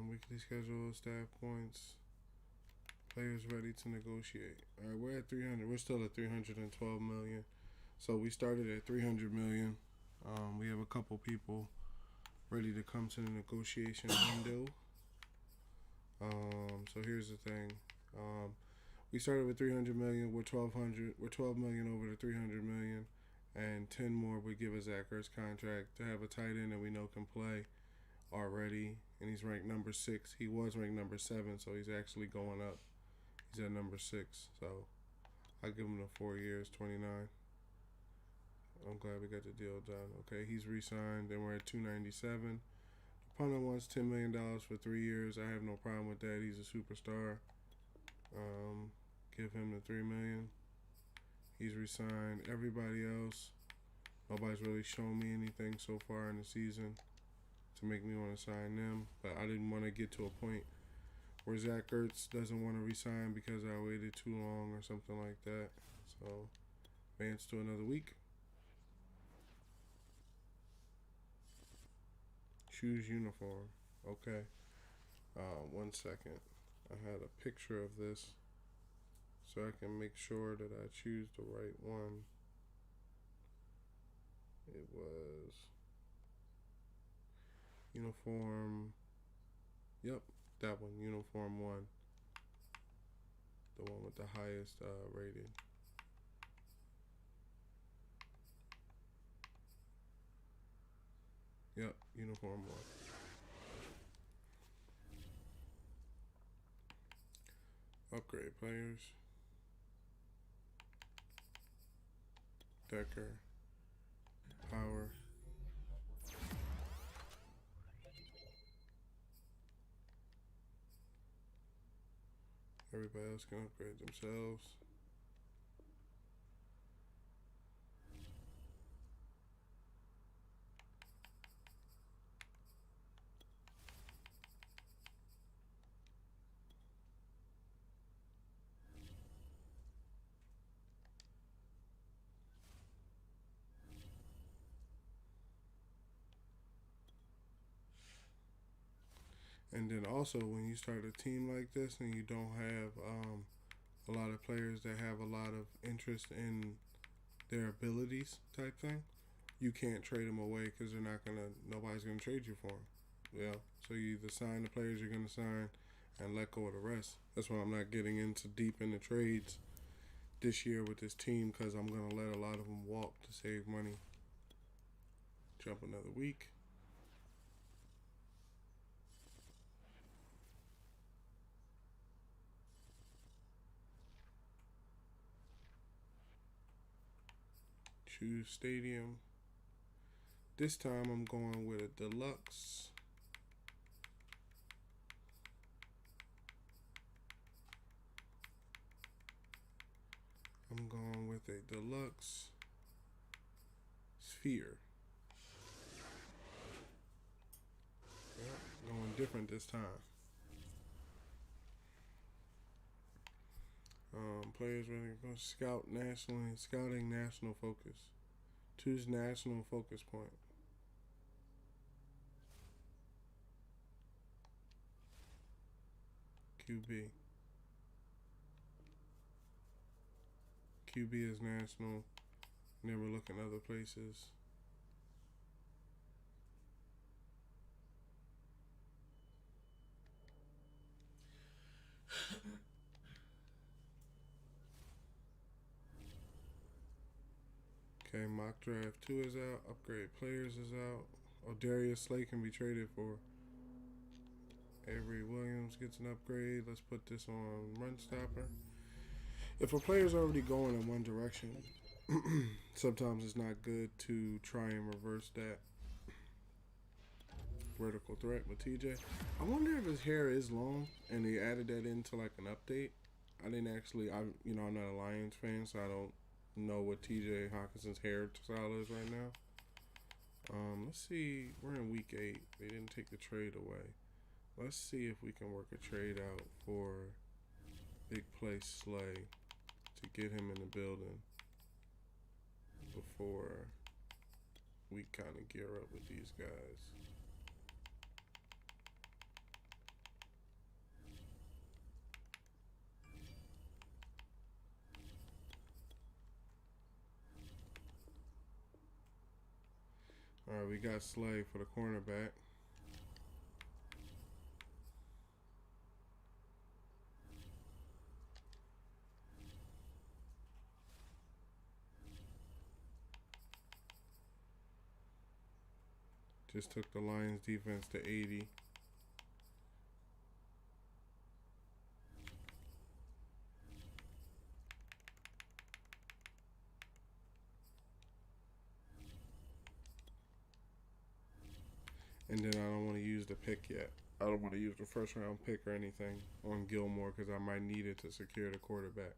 weekly schedule, staff points, players ready to negotiate. All right, we're at 300. We're still at 312 million. So we started at 300 million. We have a couple people ready to come to the negotiation window. So here's the thing. We started with 300 million. We're 1,200. We're 12 million over the 300 million, and 10 more would give us Zach Ertz contract to have a tight end that we know can play already, and he's ranked number 6. He was ranked number 7, so he's actually going up. He's at number 6, so I'll give him the 4 years, 29. I'm glad we got the deal done. Okay, he's re-signed, and we're at 297. The punter wants $10 million for 3 years. I have no problem with that. He's a superstar. Give him the $3 million. He's re-signed. Everybody else, nobody's really shown me anything so far in the season to make me want to sign them, but I didn't want to get to a point where Zach Ertz doesn't want to resign because I waited too long or something like that. So, advance to another week. Choose uniform. Okay. 1 second. I had a picture of this so I can make sure that I choose the right one. It was uniform. Yep, that one. Uniform 1. The one with the highest rating. Yep, uniform 1. Upgrade players. Decker. Power. Everybody else can upgrade themselves. And then also, when you start a team like this and you don't have a lot of players that have a lot of interest in their abilities type thing, you can't trade them away because nobody's gonna trade you for them. Yeah, so you either sign the players you're gonna sign and let go of the rest. That's why I'm not getting into deep into trades this year with this team, because I'm gonna let a lot of them walk to save money. Jump another week. Choose stadium. This time I'm going with a deluxe. I'm going with a deluxe sphere. Yeah, going different this time. Players really going to scout nationally. Scouting national focus. Choose national focus point. QB. QB is national. Never look in other places. Okay, mock draft 2 is out. Upgrade players is out. Darius Slay can be traded for. Avery Williams gets an upgrade. Let's put this on run stopper. If a player's already going in one direction, sometimes it's not good to try and reverse that. Vertical threat with TJ. I wonder if his hair is long and they added that into like an update. I didn't actually, I'm not a Lions fan, so I don't know what TJ Hawkinson's hairstyle is right now. Let's see. We're in week 8. They didn't take the trade away. Let's see if we can work a trade out for Big Play Slay to get him in the building before we kind of gear up with these guys. All right, we got Slay for the cornerback. Just took the Lions defense to 80. And then I don't want to use the pick yet. I don't want to use the first round pick or anything on Gilmore because I might need it to secure the quarterback.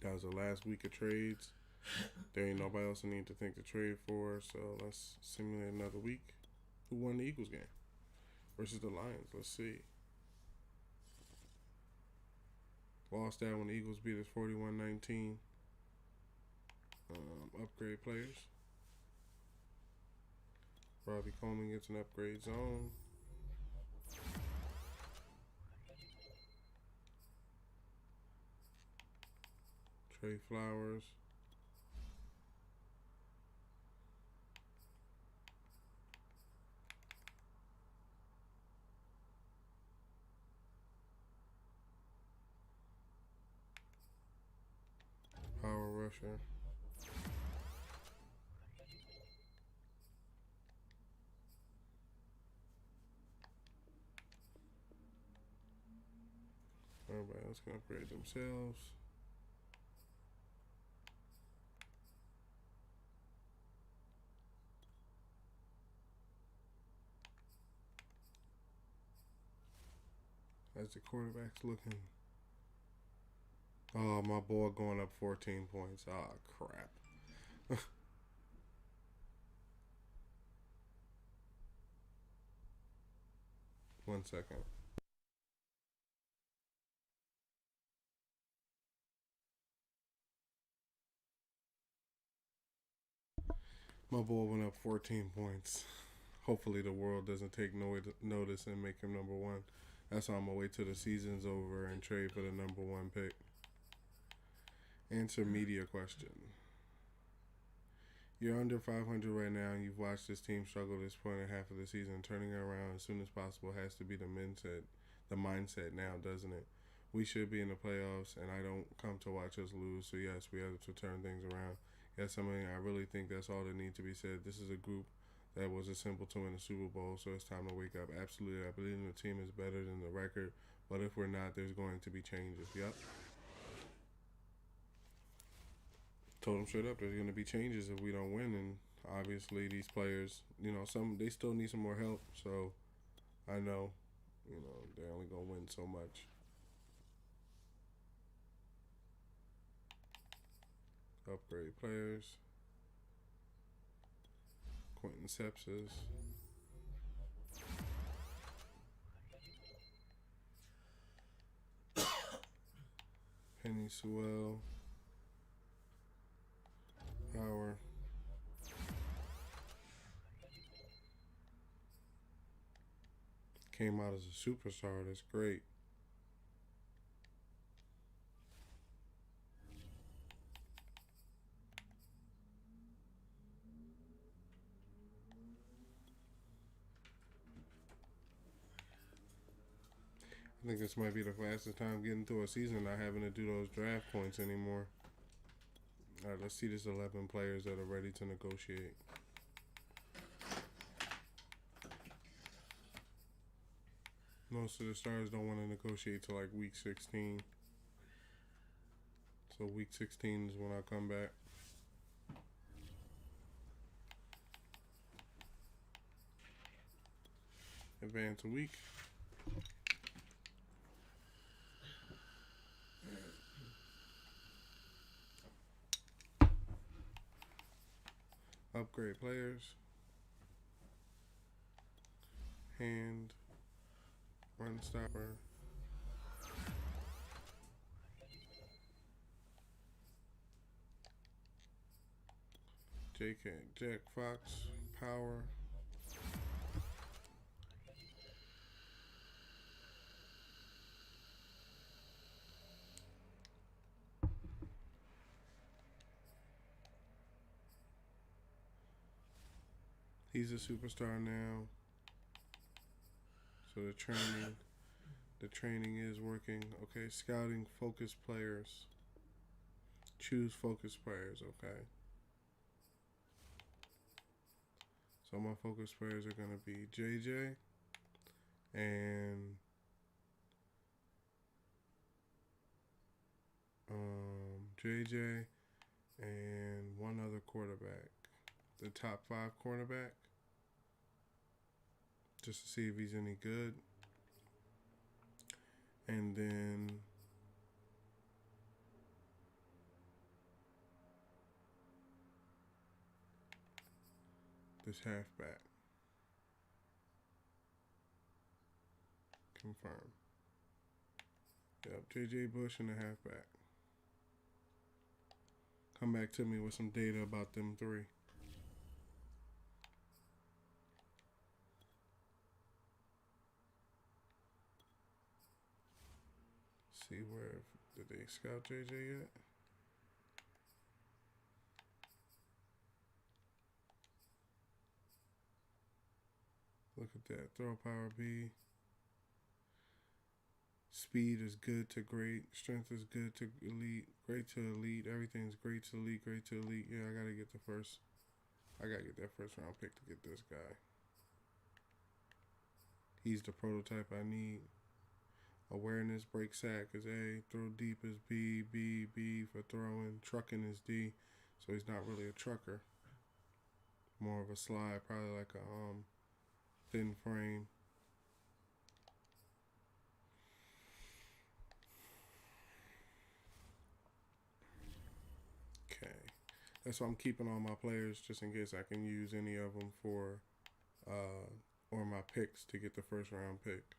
That was the last week of trades. There ain't nobody else I need to think to trade for, so let's simulate another week. Who won the Eagles game versus the Lions? Let's see. Lost that when the Eagles beat us 41-19. Upgrade players. Robbie Coleman gets an upgrade zone. Trey Flowers. Power rusher. Everybody else can upgrade themselves. As the quarterback's looking. Oh, my boy going up 14 points. Oh, crap. 1 second. My boy went up 14 points. Hopefully the world doesn't take notice and make him number one. That's why I'm going to wait till the season's over and trade for the number one pick. Answer media question. You're under 500 right now, and you've watched this team struggle this point and a half of the season. Turning it around as soon as possible has to be the mindset now, doesn't it? We should be in the playoffs, and I don't come to watch us lose. So yes, we have to turn things around. Yes, I mean, I really think that's all that needs to be said. This is a group that was assembled to win the Super Bowl, so it's time to wake up. Absolutely, I believe the team is better than the record, but if we're not, there's going to be changes. Yep. Told them straight up, there's going to be changes if we don't win, and obviously these players, they still need some more help. So I know, they're only going to win so much. Upgrade players. Quentin Sepsis. Penny Sewell. Power. Came out as a superstar. That's great. I think this might be the fastest time getting through a season, not having to do those draft points anymore. All right, let's see this 11 players that are ready to negotiate. Most of the stars don't want to negotiate till like week 16. So week 16 is when I come back. Advance a week. Upgrade players. Hand. Run stopper. Jack Fox. Power. He's a superstar now. So the training is working. Okay, scouting focus players. Choose focus players, okay. So my focus players are gonna be JJ and JJ and one other quarterback. The top 5 cornerback. Just to see if he's any good. And then this halfback. Confirm. Yep, JJ Bush and the halfback. Come back to me with some data about them 3. See did they scout JJ yet? Look at that. Throw power B. Speed is good to great. Strength is good to elite. Great to elite. Everything's great to elite. Great to elite. Yeah, I gotta get that first round pick to get this guy. He's the prototype I need. Awareness, break sack is A. Throw deep is B. B for throwing. Trucking is D. So he's not really a trucker. More of a slide, probably like a thin frame. Okay. That's why I'm keeping all my players just in case I can use any of them for or my picks to get the first round pick.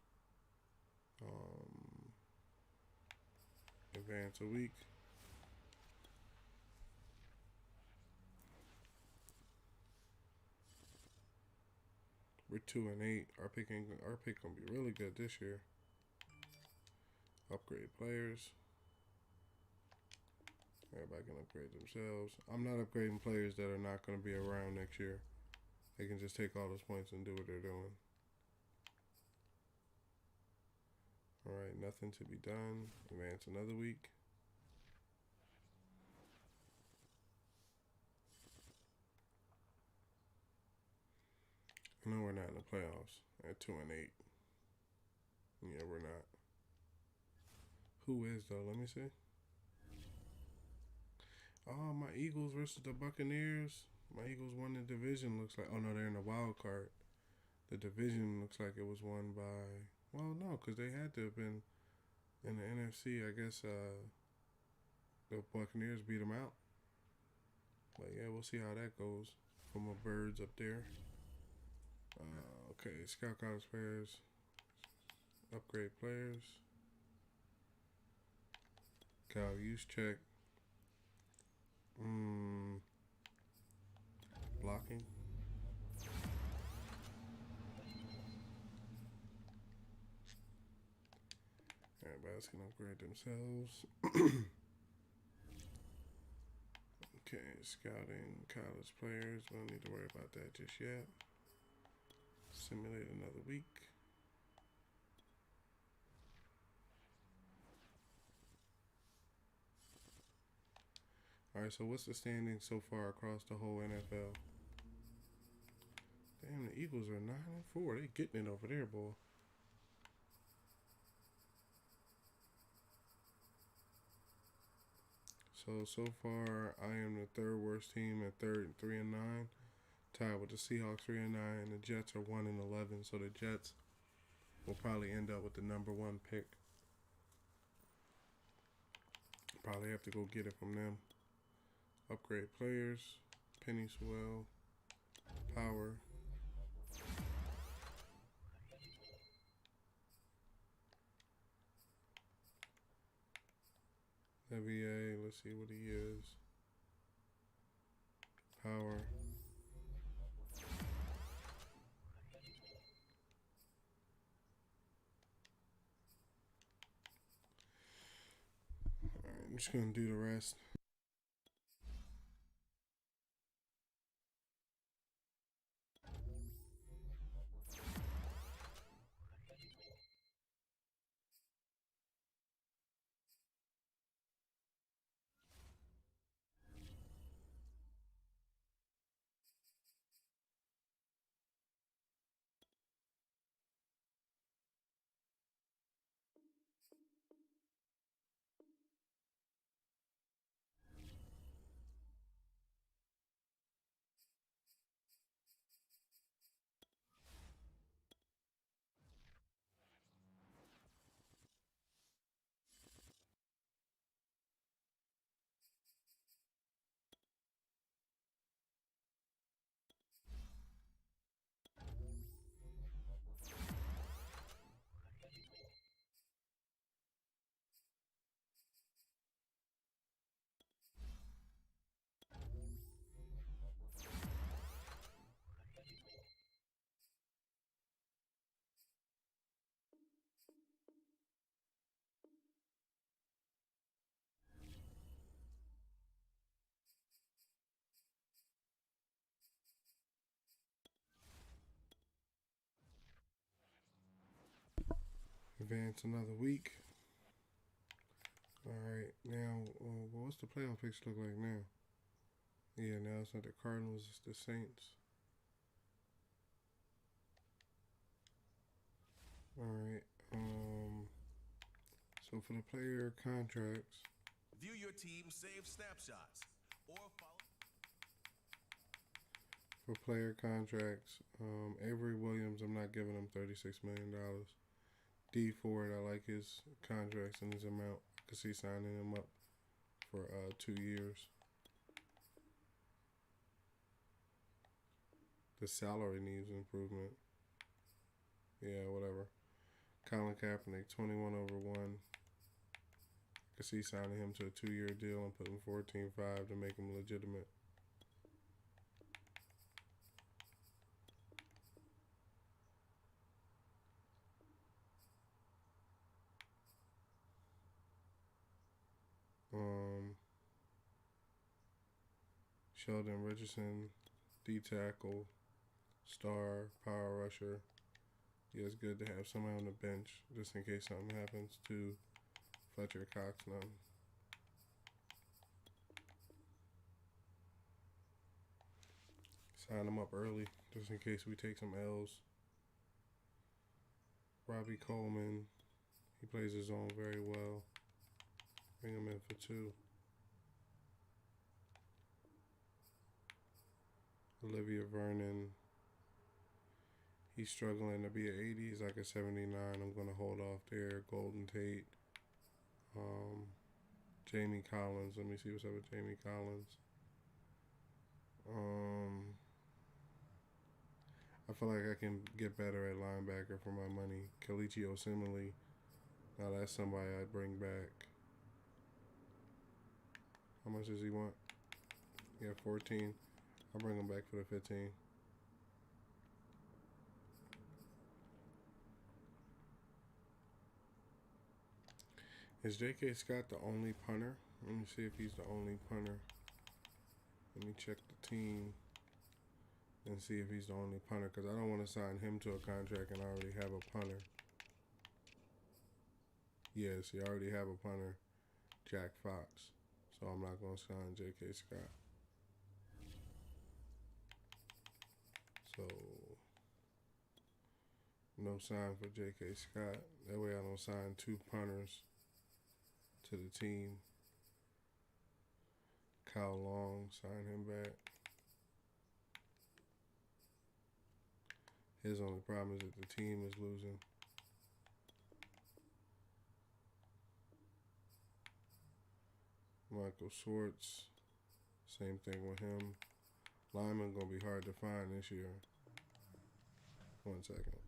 Advance a week. 2-8. Our pick gonna be really good this year. Upgrade players. Everybody can upgrade themselves. I'm not upgrading players that are not going to be around next year. They can just take all those points and do what they're doing. Alright, nothing to be done. Advance another week. No, we're not in the playoffs at 2-8. Yeah, we're not. Who is though? Let me see. Oh, my Eagles versus the Buccaneers. My Eagles won the division. Looks like. Oh no, they're in the wild card. The division looks like it was won by. Well, no, because they had to have been in the NFC. I guess the Buccaneers beat them out. But yeah, we'll see how that goes from the birds up there. Okay, scout college players, upgrade players, Cal use check, blocking. Everybody's gonna upgrade themselves. Okay, scouting college players. We don't need to worry about that just yet. Simulate another week. Alright, so what's the standing so far across the whole NFL? Damn, the Eagles are 9-4. They getting it over there, boy. So far, I am the third worst team at 3-9. Tied with the Seahawks 3-9, and the Jets are 1-11. So the Jets will probably end up with the #1 pick. Probably have to go get it from them. Upgrade players, Penny Sewell, Power. NBA, let's see what he is. Power. Alright, I'm just gonna do the rest. Advance another week. Alright, now, what's the playoff picks look like now? Yeah, now it's not the Cardinals, it's the Saints. Alright, so for the player contracts. View your team save snapshots or follow. For player contracts, Avery Williams, I'm not giving him $36 million. D Ford, I like his contracts and his amount. I could see signing him up for 2 years. The salary needs improvement. Yeah, whatever. Colin Kaepernick, 21/1. I could see signing him to a 2-year deal and putting 14.5 to make him legitimate. Sheldon Richardson, D tackle, star, power rusher. Yeah, it's good to have somebody on the bench just in case something happens to Fletcher Cox now. Sign him up early just in case we take some L's. Robbie Coleman, he plays his zone very well. Bring him in for 2. Olivia Vernon, he's struggling to be an 80. He's like a 79. I'm going to hold off there. Golden Tate. Jamie Collins. Let me see what's up with Jamie Collins. I feel like I can get better at linebacker for my money. Kalichi Osemele. Now that's somebody I'd bring back. How much does he want? Yeah, 14. I'll bring him back for the 15. Is J.K. Scott the only punter? Let me see if he's the only punter. Let me check the team and see if he's the only punter, because I don't want to sign him to a contract and I already have a punter. Yes, he already have a punter, Jack Fox. So I'm not going to sign J.K. Scott. So no sign for J.K. Scott. That way I don't sign 2 punters to the team. Kyle Long, sign him back. His only problem is that the team is losing. Michael Schwartz, same thing with him. Lineman gonna be hard to find this year. 1 second.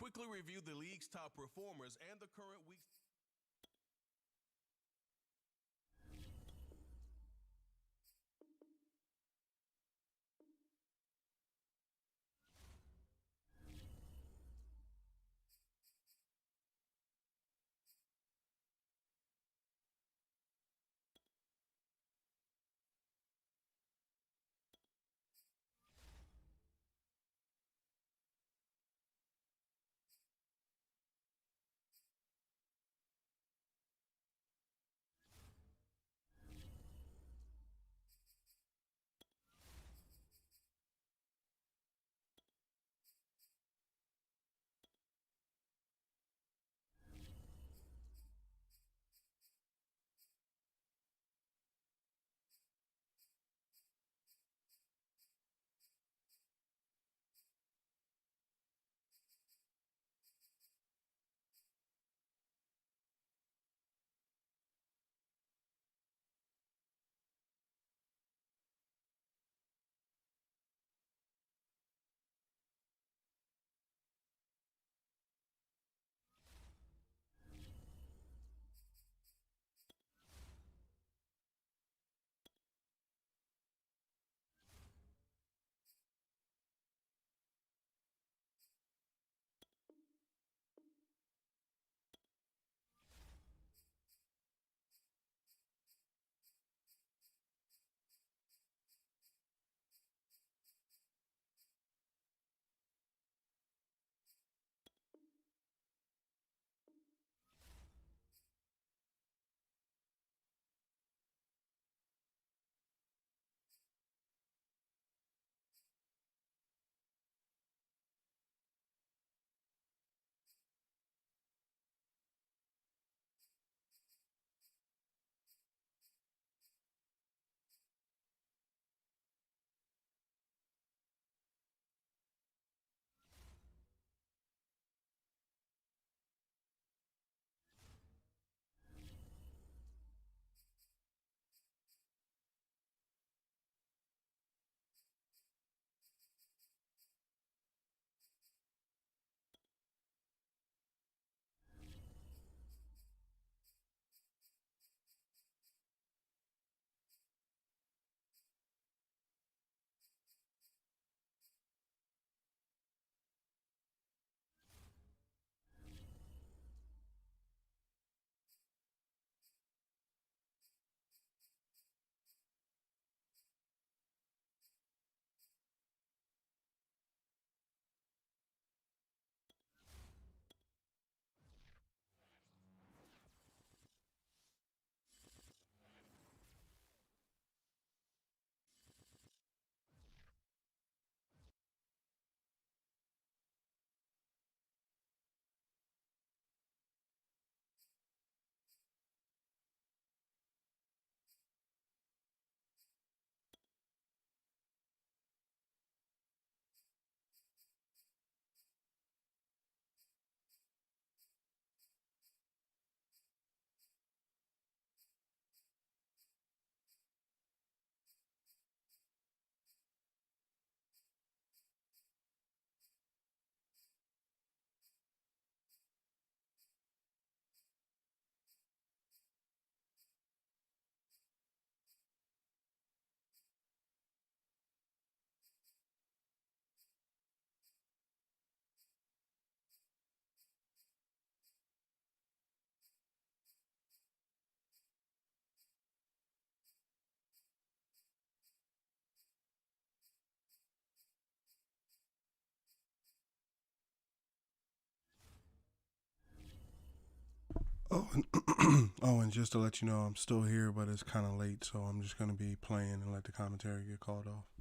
quickly review the league's top performers and the current week's. Oh, and oh, and just to let you know, I'm still here, but it's kind of late, so I'm just gonna be playing and let the commentary get called off.